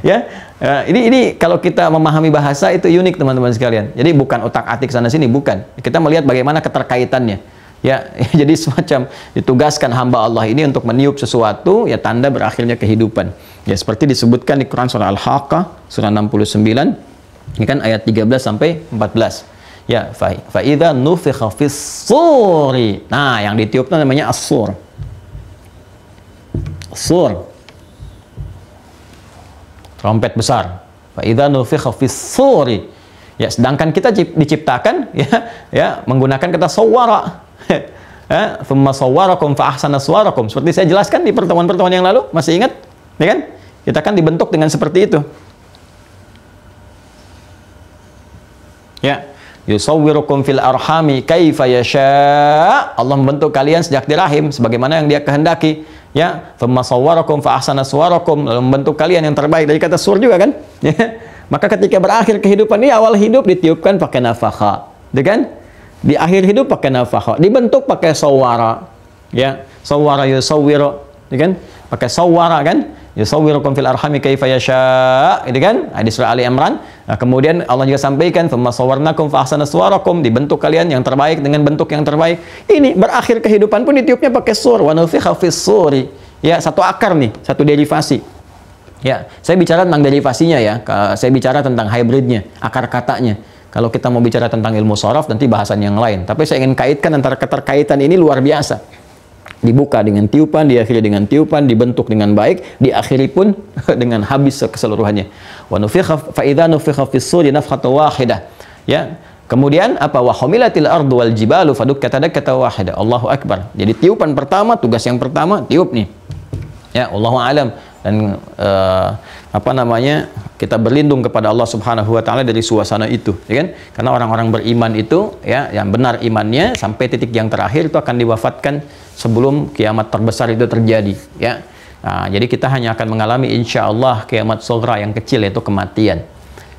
ya. Ini kalau kita memahami bahasa itu unik teman-teman sekalian. Jadi bukan otak-atik sana sini, bukan. Kita melihat bagaimana keterkaitannya. Ya, jadi semacam ditugaskan hamba Allah ini untuk meniup sesuatu, ya tanda berakhirnya kehidupan. Ya seperti disebutkan di Quran surah Al-Haqqah surah 69. Ini kan ayat 13 sampai 14. Ya, fa idza nufikha fis-suri. Nah, yang ditiup itu namanya as-sur. Sur. Trompet besar. Fa idza nufikha fis-suri. Ya, sedangkan kita diciptakan ya menggunakan kata sawwara. Ya, thumma sawwarakum fa ahsana suwarakum. Seperti saya jelaskan di pertemuan-pertemuan yang lalu, masih ingat? Ya kan? Kita kan dibentuk dengan seperti itu. Ya, yusawwirukum fil arhami kaifa yasha. Allah membentuk kalian sejak di rahim sebagaimana yang Dia kehendaki. Ya, thumma sawwarakum fa ahsana suwarakum, lalu membentuk kalian yang terbaik. Dari kata sur juga kan? Ya. Maka ketika berakhir kehidupan ini, awal hidup ditiupkan pakai nafakha, ya kan? Di akhir hidup pakai nafakha, dibentuk pakai sawwara. Ya, sawwara yusawwiru, ya kan? Pakai sawwara kan? Yusawwirukum fil arhami kaifa yasha, itu kan? Di surah Ali Imran. Nah, kemudian Allah juga sampaikan, "Tsumma sawwarnakum fa ahsana suwarakum", dibentuk kalian yang terbaik dengan bentuk yang terbaik. Ini berakhir kehidupan pun ditiupnya pakai sur, wa nufikha fis-suri. Ya, satu akar nih, satu derivasi. Ya, saya bicara tentang derivasinya ya. Saya bicara tentang hybridnya, akar katanya. Kalau kita mau bicara tentang ilmu sharaf nanti bahasan yang lain. Tapi saya ingin kaitkan antara keterkaitan ini luar biasa. Dibuka dengan tiupan, diakhiri dengan tiupan, dibentuk dengan baik, diakhiri pun dengan habis keseluruhannya. Wa nufikha fa idza nufikha fis-suri nafkhatan wahidah. Ya. Kemudian apa? Wa humilatil ardu wal jibalu fadukkata dakkatan wahidah. Allahu akbar. Jadi tiupan pertama, tugas yang pertama tiup nih. Ya, Allahu a'lam. Dan apa namanya? Kita berlindung kepada Allah Subhanahu wa taala dari suasana itu, ya kan? Karena orang-orang beriman itu ya yang benar imannya sampai titik yang terakhir itu akan diwafatkan sebelum kiamat terbesar itu terjadi, ya. Nah, jadi kita hanya akan mengalami insya Allah kiamat sughra yang kecil, yaitu kematian.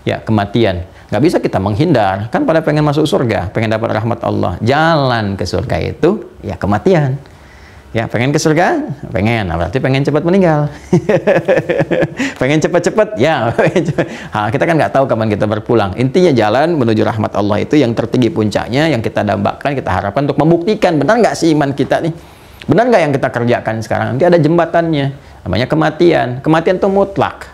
Ya, kematian. Nggak bisa kita menghindar. Kan pada pengen masuk surga, pengen dapat rahmat Allah. Jalan ke surga itu ya kematian. Ya, pengen ke surga? Pengen. Nah, berarti pengen cepat meninggal. Pengen cepat-cepat? Ya. Nah, kita kan nggak tahu kapan kita berpulang. Intinya jalan menuju rahmat Allah itu yang tertinggi puncaknya, yang kita dambakan, kita harapkan untuk membuktikan benar nggak sih iman kita nih? Benar nggak yang kita kerjakan sekarang? Nanti ada jembatannya. Namanya kematian. Kematian itu mutlak.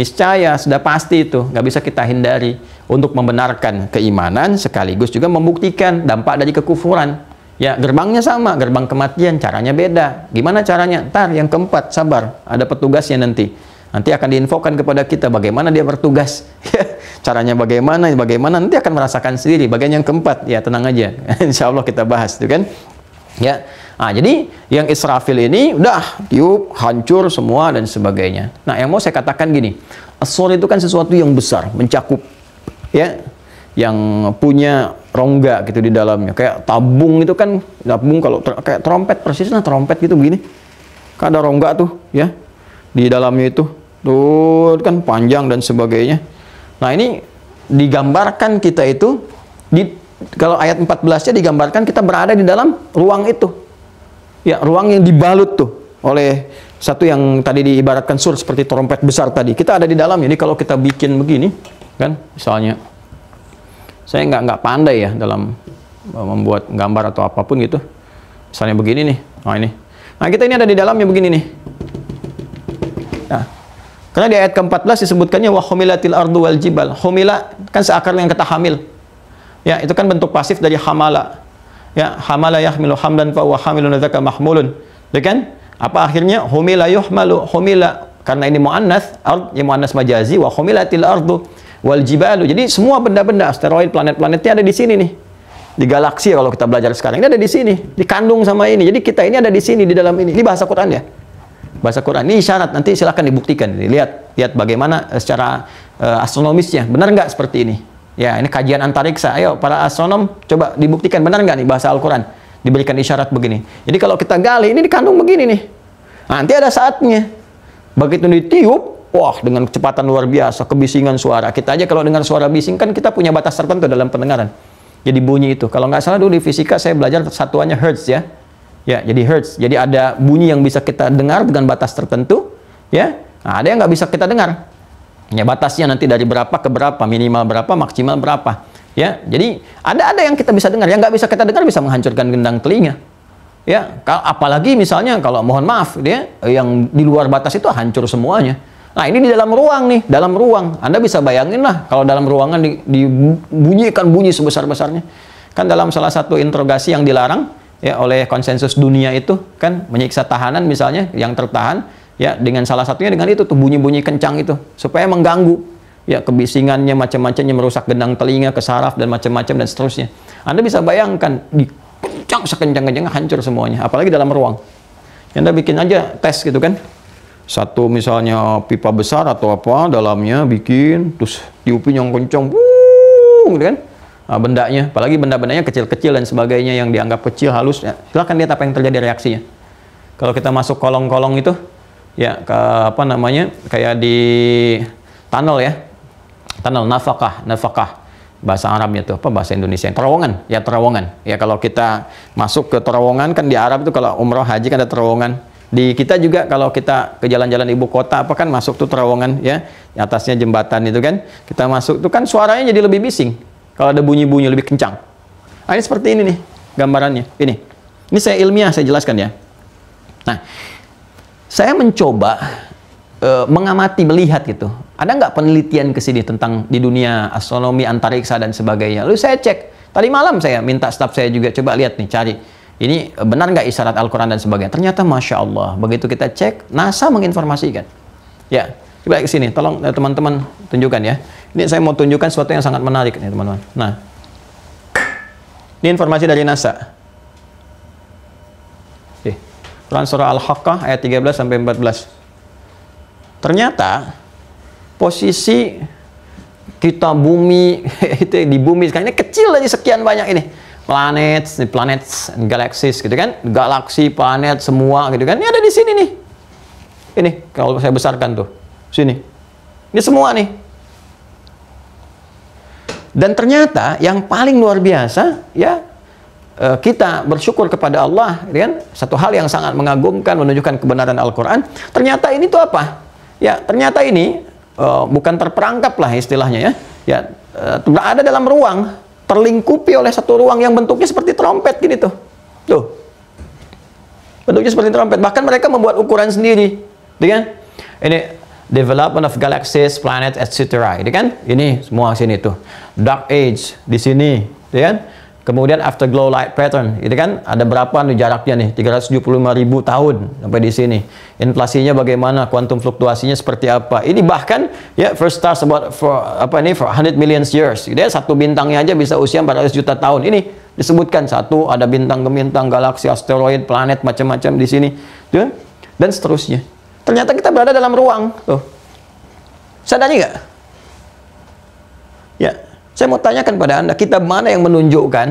Niscaya, sudah pasti itu. Nggak bisa kita hindari. Untuk membenarkan keimanan sekaligus juga membuktikan dampak dari kekufuran. Ya, gerbangnya sama, gerbang kematian, caranya beda. Gimana caranya? Ntar yang keempat, sabar, ada petugasnya nanti. Nanti akan diinfokan kepada kita bagaimana dia bertugas. Caranya bagaimana, nanti akan merasakan sendiri. Bagian yang keempat, ya tenang aja. Insya Allah kita bahas, itu kan. Ya. Nah, jadi yang Israfil ini udah tiup, hancur semua dan sebagainya. Nah, yang mau saya katakan gini, As-Sur itu kan sesuatu yang besar, mencakup, ya, yang punya rongga gitu di dalamnya. Kayak tabung itu kan, tabung kalau kayak trompet, persis lah trompet gitu begini. Kan ada rongga tuh, ya, di dalamnya itu. Tuh kan panjang dan sebagainya. Nah, ini digambarkan kita itu, kalau ayat 14-nya digambarkan kita berada di dalam ruang itu. Ya, ruang yang dibalut tuh oleh satu yang tadi diibaratkan sur seperti trompet besar tadi. Kita ada di dalam. Jadi kalau kita bikin begini, kan, misalnya, saya nggak pandai ya dalam membuat gambar atau apapun gitu. Misalnya begini nih, nah ini. Nah, kita ini ada di dalamnya begini nih. Nah, karena di ayat ke-14 disebutkannya wa humilatil ardu wal jibal. Humila kan seakar yang kata hamil. Ya, itu kan bentuk pasif dari hamala. Ya, hamala yahmilu hamdan fa huwa hamilun dzaka mahmulun. Ya kan? Apa akhirnya? Humila yuhmalu, humila karena ini muannats, ard ya muannats majazi, wa humilatil ardu wal jibalu. Jadi semua benda-benda asteroid, planet-planetnya ada di sini nih. Di galaksi kalau kita belajar sekarang ini ada di sini, dikandung sama ini. Jadi kita ini ada di sini di dalam ini. Ini bahasa Quran ya. Bahasa Quran ini isyarat, nanti silakan dibuktikan. Lihat bagaimana secara astronomisnya benar nggak seperti ini. Ya, ini kajian antariksa. Ayo, para astronom, coba dibuktikan benar nggak nih bahasa Al-Quran? Diberikan isyarat begini. Jadi kalau kita gali, ini dikandung begini nih. Nanti ada saatnya. Begitu ditiup, wah, dengan kecepatan luar biasa, kebisingan suara. Kita aja kalau dengar suara bising, kan kita punya batas tertentu dalam pendengaran. Jadi bunyi itu. Kalau nggak salah dulu di fisika, saya belajar satuannya hertz ya. Ya, jadi hertz. Jadi ada bunyi yang bisa kita dengar dengan batas tertentu. Ya, nah, ada yang nggak bisa kita dengar. Ya, batasnya nanti dari berapa ke berapa, minimal berapa, maksimal berapa. Ya, jadi ada yang kita bisa dengar, yang nggak bisa kita dengar bisa menghancurkan gendang telinga. Ya, apalagi misalnya kalau mohon maaf, dia yang di luar batas itu hancur semuanya. Nah, ini di dalam ruang nih, dalam ruang. Anda bisa bayangin lah kalau dalam ruangan dibunyikan bunyi sebesar-besarnya. Kan dalam salah satu interogasi yang dilarang ya oleh konsensus dunia itu kan menyiksa tahanan misalnya yang tertahan. Ya, dengan salah satunya dengan itu tuh bunyi-bunyi kencang itu supaya mengganggu ya kebisingannya macam-macamnya merusak gendang telinga, ke saraf dan macam-macam dan seterusnya. Anda bisa bayangkan dikencang sekencang-kencangnya hancur semuanya, apalagi dalam ruang. Ya, Anda bikin aja tes gitu kan. Satu misalnya pipa besar atau apa dalamnya bikin terus tiupin yang kencang gitu kan. Nah, bendanya, apalagi benda-bendanya kecil-kecil dan sebagainya yang dianggap kecil halus ya, silakan lihat apa yang terjadi reaksinya. Kalau kita masuk kolong-kolong itu ya, ke apa namanya, kayak di tunnel ya, tunnel nafakah bahasa Arabnya tuh apa bahasa Indonesia, terowongan ya. Kalau kita masuk ke terowongan kan di Arab itu kalau umroh haji kan ada terowongan. Di kita juga kalau kita ke jalan-jalan ibu kota apa kan masuk tuh terowongan ya, di atasnya jembatan itu kan kita masuk tuh kan suaranya jadi lebih bising kalau ada bunyi-bunyi lebih kencang. Nah, ini seperti ini nih gambarannya, ini saya ilmiah saya jelaskan ya. Nah, saya mencoba mengamati, melihat gitu. Ada nggak penelitian ke sini tentang di dunia astronomi, antariksa dan sebagainya. Lalu saya cek. Tadi malam saya minta staf saya juga coba lihat nih, cari. Ini benar nggak isyarat Al-Quran dan sebagainya. Ternyata Masya Allah, begitu kita cek, NASA menginformasikan. Ya, coba ke sini. Tolong teman-teman tunjukkan ya. Ini saya mau tunjukkan sesuatu yang sangat menarik nih teman-teman. Nah, ini informasi dari NASA. Quran surah Al-Haqqah ayat 13 sampai 14. Ternyata posisi kita bumi itu di bumi sekarang ini kecil aja sekian banyak ini. Planet, galaxies gitu kan. Galaksi, planet semua gitu kan. Ini ada di sini nih. Ini kalau saya besarkan tuh. Sini. Ini semua nih. Dan ternyata yang paling luar biasa ya, kita bersyukur kepada Allah, kan? Satu hal yang sangat mengagumkan, menunjukkan kebenaran Al-Quran. Ternyata ini tuh apa? Ya, ternyata ini bukan terperangkap lah istilahnya ya. Ya, berada dalam ruang, terlingkupi oleh satu ruang yang bentuknya seperti trompet gini tuh. Tuh. Bentuknya seperti trompet. Bahkan mereka membuat ukuran sendiri, kan? Ini development of galaxies, planets, etc. Ini kan? Ini semua sini tuh. Dark age di sini, kan? Kemudian afterglow light pattern, itu kan ada berapa nih jaraknya nih, 375.000 tahun sampai di sini. Inflasinya bagaimana, kuantum fluktuasinya seperti apa. Ini bahkan ya first stars about for 100 million years. Dia satu bintangnya aja bisa usia 400 juta tahun. Ini disebutkan satu ada bintang-bintang, galaksi, asteroid, planet macam-macam di sini, tuh, dan seterusnya. Ternyata kita berada dalam ruang, tuh. Sadari nggak? Ya, saya mau tanyakan pada Anda, kitab mana yang menunjukkan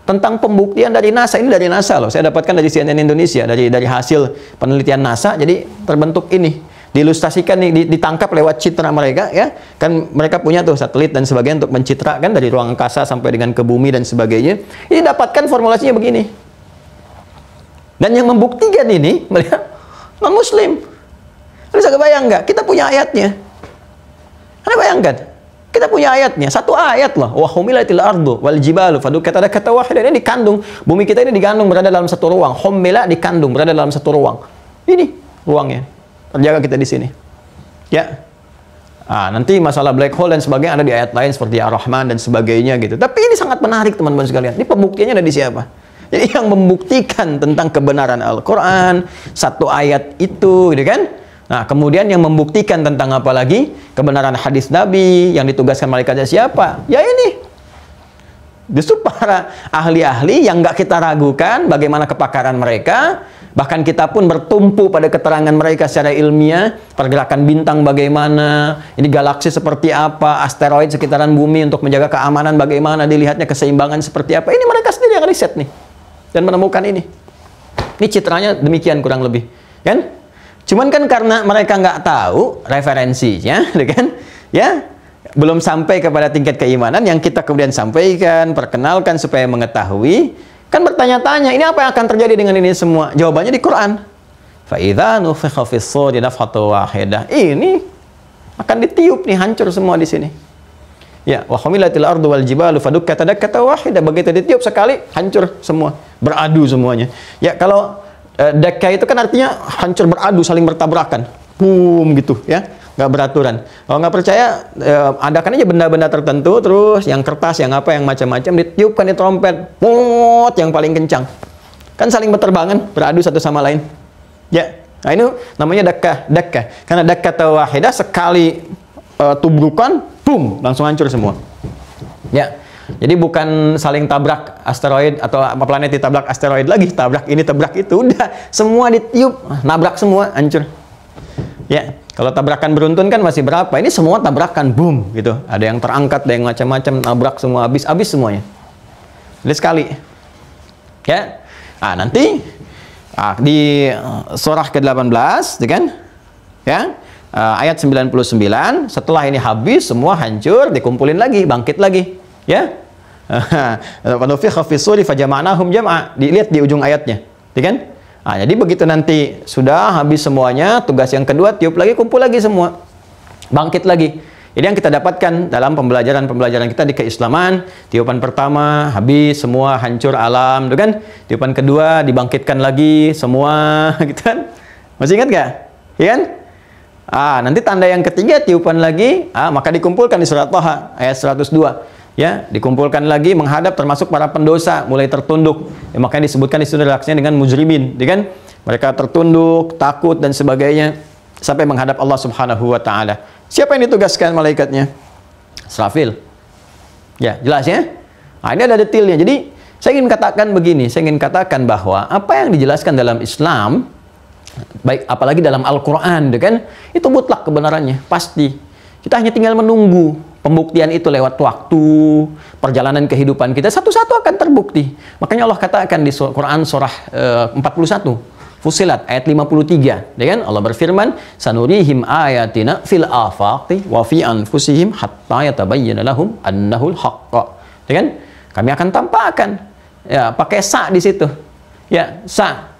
tentang pembuktian dari NASA? Ini dari NASA loh, saya dapatkan dari CNN Indonesia, dari hasil penelitian NASA, jadi terbentuk ini. Diilustrasikan nih, ditangkap lewat citra mereka, ya kan, mereka punya tuh satelit dan sebagainya untuk mencitrakan dari ruang angkasa sampai dengan ke bumi dan sebagainya. Ini dapatkan formulasinya begini, dan yang membuktikan ini melihat non muslim. Bisa kebayang nggak? Kita punya ayatnya. Anda bayangkan, kita punya ayatnya, satu ayat loh. Wa humilatil ardu wal jibalu fadukkat, ada kata wahid, ini dikandung, bumi kita ini digandung berada dalam satu ruang. Humila dikandung berada dalam satu ruang. Ini ruangnya. Terjaga kita di sini, ya. Nanti masalah black hole dan sebagainya ada di ayat lain seperti Ar-Rahman dan sebagainya gitu. Tapi ini sangat menarik teman-teman sekalian. Ini pembuktiannya ada di siapa? Jadi yang membuktikan tentang kebenaran Al-Quran satu ayat itu, gitu kan? Nah, kemudian yang membuktikan tentang apa lagi? Kebenaran hadis Nabi yang ditugaskan malaikatnya siapa? Ya ini. Justru para ahli-ahli yang nggak kita ragukan bagaimana kepakaran mereka. Bahkan kita pun bertumpu pada keterangan mereka secara ilmiah, pergerakan bintang bagaimana, ini galaksi seperti apa, asteroid sekitaran bumi untuk menjaga keamanan bagaimana, dilihatnya keseimbangan seperti apa. Ini mereka sendiri yang riset nih, dan menemukan ini. Ini citranya demikian kurang lebih, kan? Cuman kan karena mereka nggak tahu referensinya, kan? Ya, belum sampai kepada tingkat keimanan yang kita kemudian sampaikan, perkenalkan supaya mengetahui. Kan bertanya-tanya, ini apa yang akan terjadi dengan ini semua? Jawabannya di Quran. Fa idza nufikha fis suri nafhatun wahidah. Ini akan ditiup nih, hancur semua di sini. Ya, wa humilatil ardu wal jibalu fadukkat dakkatan wahidah. Begitu ditiup sekali, hancur semua, beradu semuanya. Ya, kalau dakka itu kan artinya hancur, beradu, saling bertabrakan. Boom gitu, ya. Nggak beraturan. Kalau nggak percaya, adakan aja benda-benda tertentu, terus yang kertas, yang apa, yang macam-macam, ditiupkan di trompet, put, yang paling kencang. Kan saling berterbangan, beradu satu sama lain. Ya, nah ini namanya dakka. Karena dakka wahidah, sekali tubrukan, boom, langsung hancur semua. Ya, jadi bukan saling tabrak asteroid atau apa planet ditabrak asteroid lagi, tabrak ini, tabrak itu, udah semua ditiup, nabrak semua, hancur. Ya, kalau tabrakan beruntun kan masih berapa? Ini semua tabrakan, boom, gitu. Ada yang terangkat, ada yang macam-macam, nabrak semua, habis semuanya. Jadi sekali. Ya. Nanti di surah ke-18, kan? Ya. Ayat 99, setelah ini habis, semua hancur, dikumpulin lagi, bangkit lagi. Ya. Wa nufikha fis suri fajama'nahum jam'a. Dilihat di ujung ayatnya. Kan? Jadi begitu nanti sudah habis semuanya, tugas yang kedua, tiup lagi, kumpul lagi semua. Bangkit lagi. Ini yang kita dapatkan dalam pembelajaran kita di keislaman. Tiupan pertama, habis semua, hancur alam, gitu kan? Tiupan kedua, dibangkitkan lagi, semua, gitu kan? Masih ingat nggak? Iya kan? Nanti tanda yang ketiga, tiupan lagi, maka dikumpulkan di surat Thaha, ayat 102. Ya, dikumpulkan lagi menghadap termasuk para pendosa mulai tertunduk. Ya, makanya disebutkan di sini reaksinya dengan mujrimin, ya kan? Mereka tertunduk, takut dan sebagainya sampai menghadap Allah Subhanahu wa taala. Siapa yang ditugaskan malaikatnya? Israfil. Ya, jelas ya? Ini ada detailnya. Jadi, saya ingin katakan begini, saya ingin katakan bahwa apa yang dijelaskan dalam Islam, baik apalagi dalam Al-Qur'an, ya kan? Itu mutlak kebenarannya, pasti. Kita hanya tinggal menunggu pembuktian itu lewat waktu, perjalanan kehidupan kita, satu-satu akan terbukti. Makanya Allah katakan di Quran surah 41, Fussilat ayat 53, ya kan? Allah berfirman, "Sanurihim ayatina fil afaqi wa fi anfusihim hatta yatabayyana lahum annahul haqq." Ya kan? Kami akan tampakkan. Ya, pakai sa di situ. Ya, sa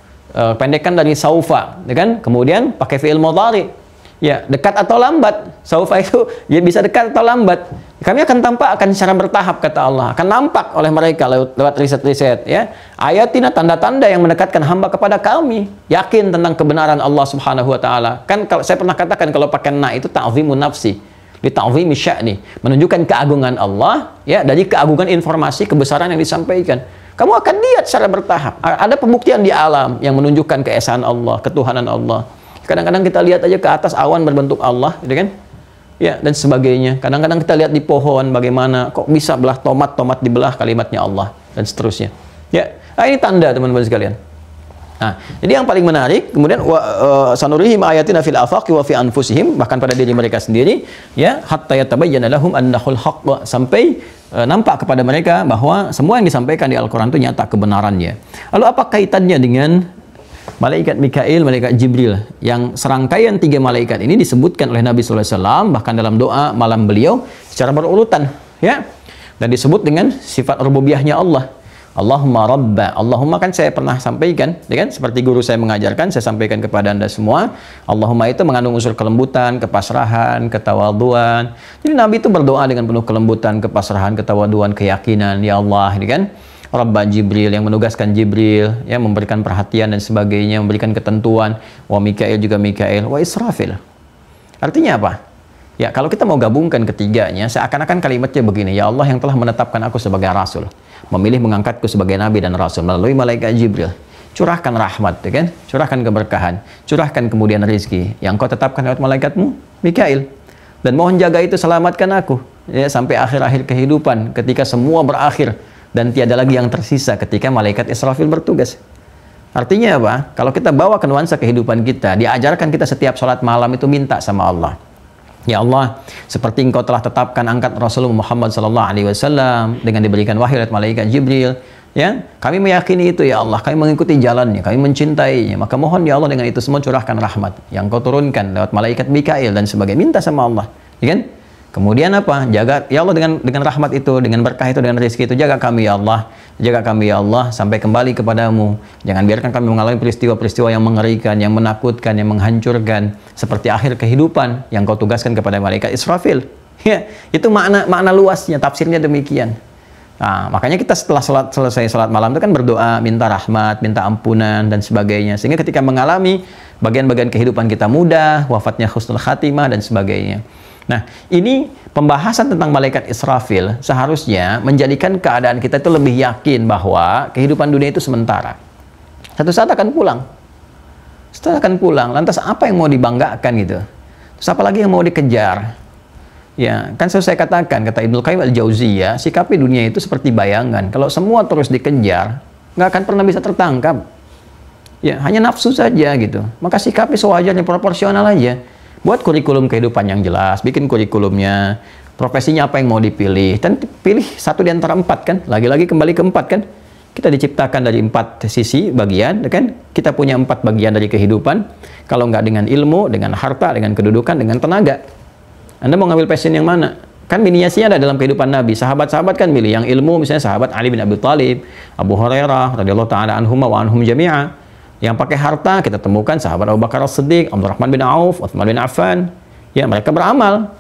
pendekan dari saufa, ya kan? Kemudian pakai fi'il mudhari. Ya, dekat atau lambat. Saufa itu ya bisa dekat atau lambat. Kami akan tampakkan secara bertahap, kata Allah. Akan nampak oleh mereka lewat riset-riset, ya. Ayatina, tanda-tanda yang mendekatkan hamba kepada kami. Yakin tentang kebenaran Allah Subhanahu wa taala. Kan kalau saya pernah katakan kalau pakai na itu ta'zimun nafsi, li ta'zimi sya'ni, menunjukkan keagungan Allah, ya, dari keagungan informasi kebesaran yang disampaikan. Kamu akan lihat secara bertahap. Ada pembuktian di alam yang menunjukkan keesaan Allah, ketuhanan Allah. Kadang-kadang kita lihat aja ke atas awan berbentuk Allah, gitu kan? Ya, dan sebagainya. Kadang-kadang kita lihat di pohon bagaimana kok bisa belah tomat dibelah, kalimatnya Allah. dan seterusnya. Ya, ini tanda teman-teman sekalian. Nah, jadi yang paling menarik, kemudian sanurihim ayatina fil afaqi wa fi anfusihim, bahkan pada diri mereka sendiri, ya, hatta yatabayyana lahum annahul haqq, sampai nampak kepada mereka bahwa semua yang disampaikan di Al-Qur'an itu nyata kebenarannya. Lalu apa kaitannya dengan malaikat Mikail, malaikat Jibril, yang serangkaian 3 malaikat ini disebutkan oleh Nabi sallallahu alaihi wasallam bahkan dalam doa malam beliau secara berurutan, ya. Dan disebut dengan sifat rububiyahnya Allah. Allahumma rabba. Allahumma kan saya pernah sampaikan, ya kan? Seperti guru saya mengajarkan, saya sampaikan kepada Anda semua. Allahumma itu mengandung unsur kelembutan, kepasrahan, ketawaduan. Jadi Nabi itu berdoa dengan penuh kelembutan, kepasrahan, ketawaduan, keyakinan. Ya Allah, ini kan? Rabba Jibril, yang menugaskan Jibril, ya, memberikan perhatian dan sebagainya, memberikan ketentuan. Wa Mikail juga Mikail, wa Israfil. Artinya apa? Ya, kalau kita mau gabungkan ketiganya, seakan-akan kalimatnya begini, ya Allah yang telah menetapkan aku sebagai Rasul, memilih mengangkatku sebagai Nabi dan Rasul melalui malaikat Jibril. Curahkan rahmat, ya kan? Curahkan keberkahan, curahkan kemudian rezeki yang kau tetapkan lewat malaikatmu, Mikail. Dan mohon jaga itu, selamatkan aku, ya, sampai akhir-akhir kehidupan, ketika semua berakhir dan tiada lagi yang tersisa ketika malaikat Israfil bertugas. Artinya apa? Kalau kita bawa ke nuansa kehidupan kita, diajarkan kita setiap sholat malam itu minta sama Allah. Ya Allah, seperti Engkau telah tetapkan angkat Rasulullah Muhammad SAW dengan diberikan wahyu oleh malaikat Jibril, ya, kami meyakini itu ya Allah, kami mengikuti jalannya, kami mencintainya, maka mohon ya Allah dengan itu semua curahkan rahmat yang Kau turunkan lewat malaikat Mikail dan sebagainya, minta sama Allah, ya kan? Kemudian apa? Jaga ya Allah dengan rahmat itu, dengan berkah itu, dengan rezeki itu, jaga kami ya Allah. Jaga kami ya Allah sampai kembali kepadamu. Jangan biarkan kami mengalami peristiwa-peristiwa yang mengerikan, yang menakutkan, yang menghancurkan, seperti akhir kehidupan yang Kau tugaskan kepada malaikat Israfil. Ya, itu makna luasnya, tafsirnya demikian. Nah, makanya kita setelah selesai salat malam itu kan berdoa, minta rahmat, minta ampunan dan sebagainya. Sehingga ketika mengalami bagian-bagian kehidupan kita mudah, wafatnya husnul khatimah dan sebagainya. Nah, ini pembahasan tentang malaikat Israfil seharusnya menjadikan keadaan kita itu lebih yakin bahwa kehidupan dunia itu sementara. Satu saat akan pulang. Setelah akan pulang, lantas apa yang mau dibanggakan gitu? Terus apa lagi yang mau dikejar? Ya, kan saya katakan, kata Ibnu Qayyim al-Jauziyah, sikapi dunia itu seperti bayangan. Kalau semua terus dikejar, nggak akan pernah bisa tertangkap. Ya, hanya nafsu saja gitu. Maka sikapi sewajarnya, proporsional aja. Buat kurikulum kehidupan yang jelas, bikin kurikulumnya, profesinya apa yang mau dipilih, dan pilih satu di antara 4 kan, lagi-lagi kembali ke 4 kan. Kita diciptakan dari 4 sisi bagian, kan? Kita punya 4 bagian dari kehidupan. Kalau nggak dengan ilmu, dengan harta, dengan kedudukan, dengan tenaga. Anda mau ngambil passion yang mana? Kan miniasinya ada dalam kehidupan Nabi. Sahabat-sahabat kan milih yang ilmu, misalnya sahabat Ali bin Abi Thalib, Abu Hurairah radhiyallahu taala anhum wa anhum jami'a. Yang pakai harta kita temukan sahabat Abu Bakar As-Siddiq, Abdurrahman bin Auf, Utsman bin Affan. Ya, mereka beramal.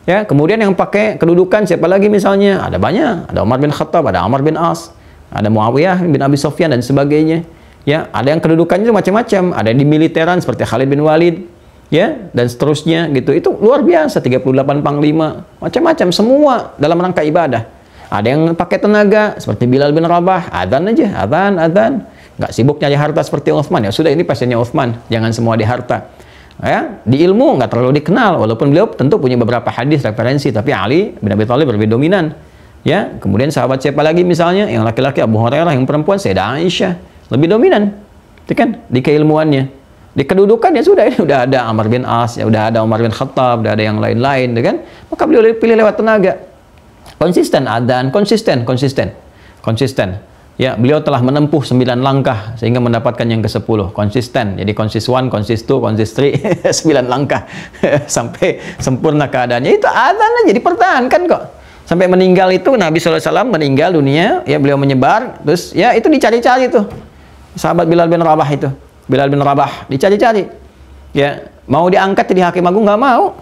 Ya, kemudian yang pakai kedudukan siapa lagi misalnya? Ada banyak. Ada Umar bin Khattab, ada Amr bin As, ada Muawiyah bin Abi Sufyan dan sebagainya. Ya, ada yang kedudukannya itu macam-macam. Ada yang di militeran seperti Khalid bin Walid, ya, dan seterusnya gitu. Itu luar biasa, 38 panglima, macam-macam, semua dalam rangka ibadah. Ada yang pakai tenaga seperti Bilal bin Rabah, adzan aja, adzan. Nggak sibuk nyari harta seperti Utsman, ya sudah, ini pasiennya Utsman, jangan semua di harta. Ya, di ilmu nggak terlalu dikenal, walaupun beliau tentu punya beberapa hadis referensi, tapi Ali bin Abi Thalib lebih dominan. Ya, kemudian sahabat siapa lagi misalnya, yang laki-laki Abu Hurairah, yang perempuan Sayyidah Aisyah, lebih dominan, itu kan di keilmuannya. Di kedudukan ya sudah, ini udah ada Amr bin As, ya udah ada Umar bin Khattab, udah ada yang lain-lain, kan? Maka beliau pilih lewat tenaga. Konsisten, adzan, konsisten. Ya, beliau telah menempuh 9 langkah sehingga mendapatkan yang ke-10. Konsisten. Jadi konsis 1, konsis 2, konsis 3, 9 langkah sampai sempurna keadaannya. Itu adzan aja dipertahankan kok. Sampai meninggal itu Nabi SAW meninggal dunia, ya beliau menyebar, terus ya itu dicari-cari tuh. Sahabat Bilal bin Rabah itu. Bilal bin Rabah dicari-cari. Ya, mau diangkat jadi hakim agung nggak mau.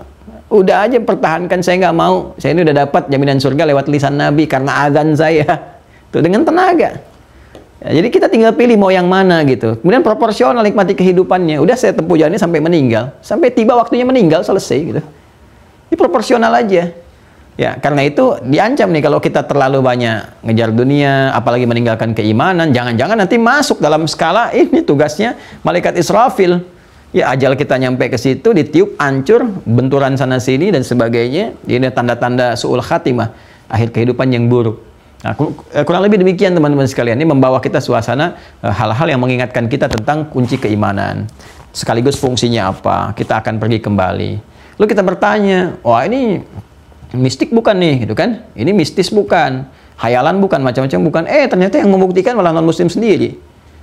Udah aja pertahankan, saya nggak mau. Saya ini udah dapat jaminan surga lewat lisan Nabi karena adzan saya. Tuh, dengan tenaga. Ya, jadi kita tinggal pilih mau yang mana gitu. Kemudian proporsional nikmati kehidupannya. Udah saya tempuh jalannya sampai meninggal. Sampai tiba waktunya meninggal, selesai gitu. Ini proporsional aja. Ya, karena itu diancam nih kalau kita terlalu banyak ngejar dunia, apalagi meninggalkan keimanan. Jangan-jangan nanti masuk dalam skala ini tugasnya malaikat Israfil. Ya, ajal kita nyampe ke situ, ditiup, hancur, benturan sana-sini dan sebagainya. Ini tanda-tanda su'ul khatimah, akhir kehidupan yang buruk. Nah, kurang lebih demikian teman-teman sekalian. Ini membawa kita suasana hal-hal yang mengingatkan kita tentang kunci keimanan. Sekaligus fungsinya apa? Kita akan pergi kembali. Lalu kita bertanya, wah ini mistik bukan nih, gitu kan? Ini mistis bukan? Hayalan bukan? Macam-macam bukan? Ternyata yang membuktikan malah non-muslim sendiri.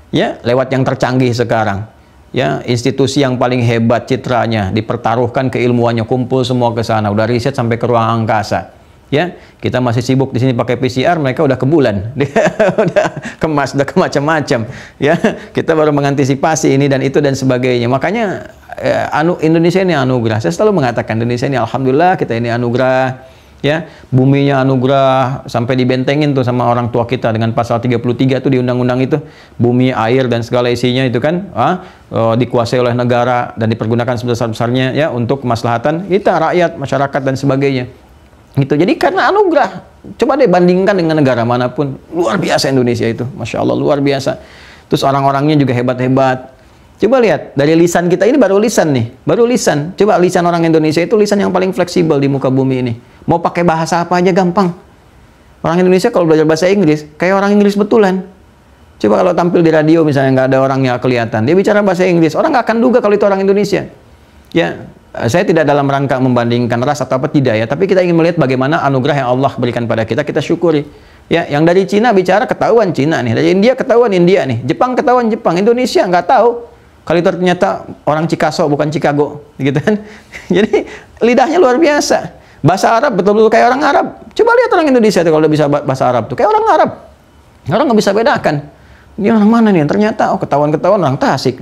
Ya, lewat yang tercanggih sekarang. Ya, institusi yang paling hebat citranya, dipertaruhkan keilmuannya, kumpul semua ke sana, udah riset sampai ke ruang angkasa. Ya, kita masih sibuk di sini pakai PCR, mereka udah ke bulan, udah ke Mars, udah ke macam-macam. Ya, kita baru mengantisipasi ini dan itu dan sebagainya. Makanya Indonesia ini anugerah. Saya selalu mengatakan Indonesia ini alhamdulillah kita ini anugerah. Ya, buminya anugerah sampai dibentengin tuh sama orang tua kita dengan pasal 33 tuh di undang-undang itu, bumi, air dan segala isinya itu kan dikuasai oleh negara dan dipergunakan sebesar-besarnya ya untuk kemaslahatan kita rakyat, masyarakat dan sebagainya. Gitu. Jadi karena anugerah, coba deh bandingkan dengan negara manapun, luar biasa Indonesia itu, Masya Allah luar biasa. Terus orang-orangnya juga hebat-hebat. Coba lihat, dari lisan kita ini baru lisan nih, baru lisan. Coba lisan orang Indonesia itu lisan yang paling fleksibel di muka bumi ini. Mau pakai bahasa apa aja gampang. Orang Indonesia kalau belajar bahasa Inggris, kayak orang Inggris betulan. Coba kalau tampil di radio misalnya nggak ada orangnya kelihatan, dia bicara bahasa Inggris, orang nggak akan duga kalau itu orang Indonesia. Ya. Saya tidak dalam rangka membandingkan ras atau apa tidak ya, tapi kita ingin melihat bagaimana anugerah yang Allah berikan pada kita, kita syukuri. Ya, yang dari Cina bicara ketahuan Cina nih, dari India ketahuan India nih, Jepang ketahuan Jepang, Indonesia nggak tahu. Kalau itu ternyata orang Chicago bukan Chicago, gitu kan? Jadi lidahnya luar biasa. Bahasa Arab betul-betul kayak orang Arab. Coba lihat orang Indonesia tuh kalau udah bisa bahasa Arab tuh kayak orang Arab. Orang nggak bisa bedakan. Ini orang mana nih? Ternyata ketahuan-ketahuan orang Tasik.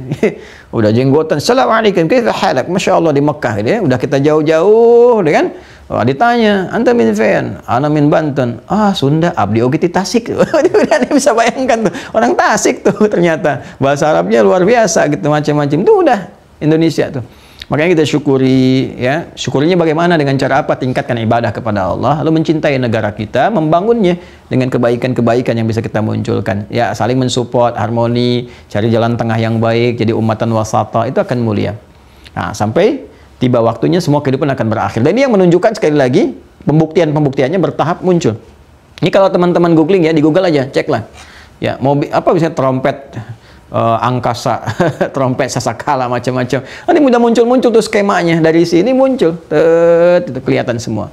Udah jenggotan. Assalamualaikum, kaifa halak? Masya Allah di Mekah gitu ya. Udah kita jauh-jauh, kan? Ditanya, anta min fen? Ana min Banten. Sunda, abdi oge ti Tasik. Udah bisa bayangkan tuh. Orang Tasik tuh ternyata. Bahasa Arabnya luar biasa gitu, macam-macam. Itu udah Indonesia tuh. Makanya kita syukuri, ya. Syukurinya bagaimana? Dengan cara apa? Tingkatkan ibadah kepada Allah, lalu mencintai negara kita, membangunnya dengan kebaikan-kebaikan yang bisa kita munculkan. Ya, saling mensupport, harmoni, cari jalan tengah yang baik, jadi ummatan wasata, itu akan mulia. Nah, sampai tiba waktunya semua kehidupan akan berakhir. Dan ini yang menunjukkan sekali lagi, pembuktiannya bertahap muncul. Ini kalau teman-teman googling ya, di Google aja, ceklah. Ya, apa bisa trompet angkasa, trompet sasakala macam-macam. Ini mudah muncul tuh skemanya dari sini muncul, itu kelihatan semua.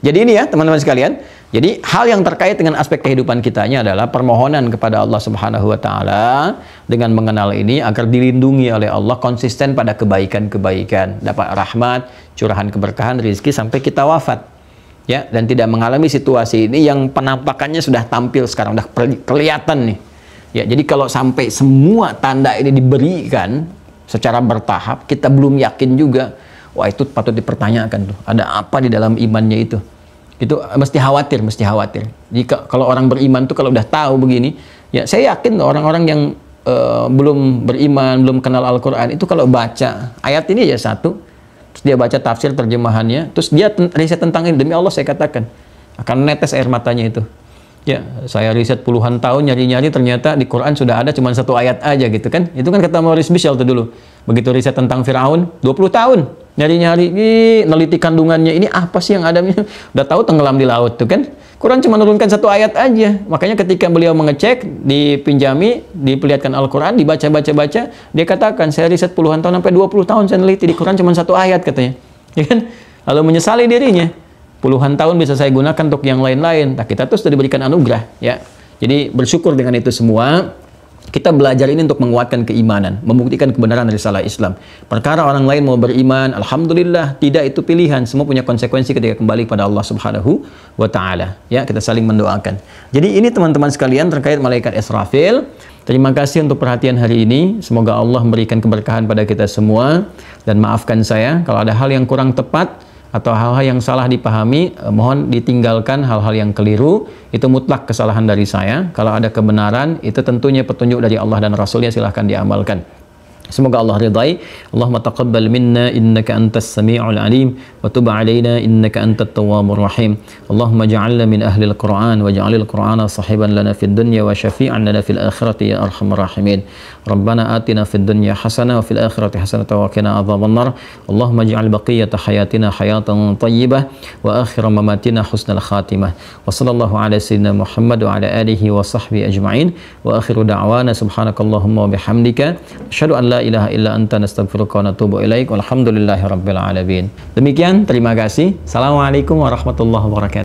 Jadi ini ya teman-teman sekalian. Jadi hal yang terkait dengan aspek kehidupan kitanya adalah permohonan kepada Allah Subhanahu Wa Taala dengan mengenal ini agar dilindungi oleh Allah, konsisten pada kebaikan-kebaikan, dapat rahmat, curahan keberkahan, rezeki sampai kita wafat. Ya, dan tidak mengalami situasi ini yang penampakannya sudah tampil sekarang, udah kelihatan nih. Ya, jadi kalau sampai semua tanda ini diberikan secara bertahap, kita belum yakin juga, wah itu patut dipertanyakan tuh. Ada apa di dalam imannya itu? Itu mesti khawatir. Jika kalau orang beriman tuh kalau udah tahu begini, ya saya yakin orang-orang yang belum beriman, belum kenal Al-Quran itu kalau baca ayat ini ya satu, terus dia baca tafsir terjemahannya, terus dia riset tentang ini, demi Allah saya katakan akan netes air matanya itu. Ya, saya riset puluhan tahun nyari-nyari ternyata di Quran sudah ada cuma satu ayat aja gitu kan. Itu kan kata Maurice Bucaille tuh dulu. Begitu riset tentang Firaun, 20 tahun nyari-nyari, neliti kandungannya ini apa sih yang ada. Udah tahu tenggelam di laut tuh kan. Quran cuma menurunkan satu ayat aja. Makanya ketika beliau mengecek, dipinjami, diperlihatkan Al-Quran, dibaca-baca, dia katakan saya riset puluhan tahun sampai 20 tahun saya neliti di Quran cuma satu ayat katanya. Ya kan? Lalu menyesali dirinya. Puluhan tahun bisa saya gunakan untuk yang lain-lain. Nah, kita tuh sudah diberikan anugerah, ya. Jadi bersyukur dengan itu semua. Kita belajar ini untuk menguatkan keimanan, membuktikan kebenaran risalah Islam. Perkara orang lain mau beriman, alhamdulillah, tidak itu pilihan. Semua punya konsekuensi ketika kembali pada Allah Subhanahu Wa Taala. Ya, kita saling mendoakan. Jadi ini teman-teman sekalian terkait malaikat Israfil. Terima kasih untuk perhatian hari ini. Semoga Allah memberikan keberkahan pada kita semua dan maafkan saya kalau ada hal yang kurang tepat atau hal-hal yang salah dipahami, mohon ditinggalkan hal-hal yang keliru, itu mutlak kesalahan dari saya. Kalau ada kebenaran, itu tentunya petunjuk dari Allah dan Rasulnya, silahkan diamalkan. Semoga Allah ridai. Allahumma taqabbal minna innaka antas sami'ul alim wa tub alaina innaka antat tawwabur rahim. Allahumma ja'alna min ahli al-Qur'an waj'alil Qur'ana sahiban lana fid dunya wa syafi'an lana fil akhirati ya arhamar rahimin. Rabbana atina fid dunya hasanah wa fil akhirati hasanah wa qina adzaban nar. Allahumma ij'al baqiyata hayatina hayatan thayyibah wa akhir mamatina husnal khatimah. Wa sallallahu ala sayyidina Muhammad wa ala alihi wa sahbihi ajma'in. Wa akhiru da'wana subhanakallahumma wa bihamdika asyhadu an la ilaha illa anta nastaghfiruka wa natubu ilaik walhamdulillahi rabbil alamin. Demikian, terima kasih. Assalamualaikum warahmatullahi wabarakatuh.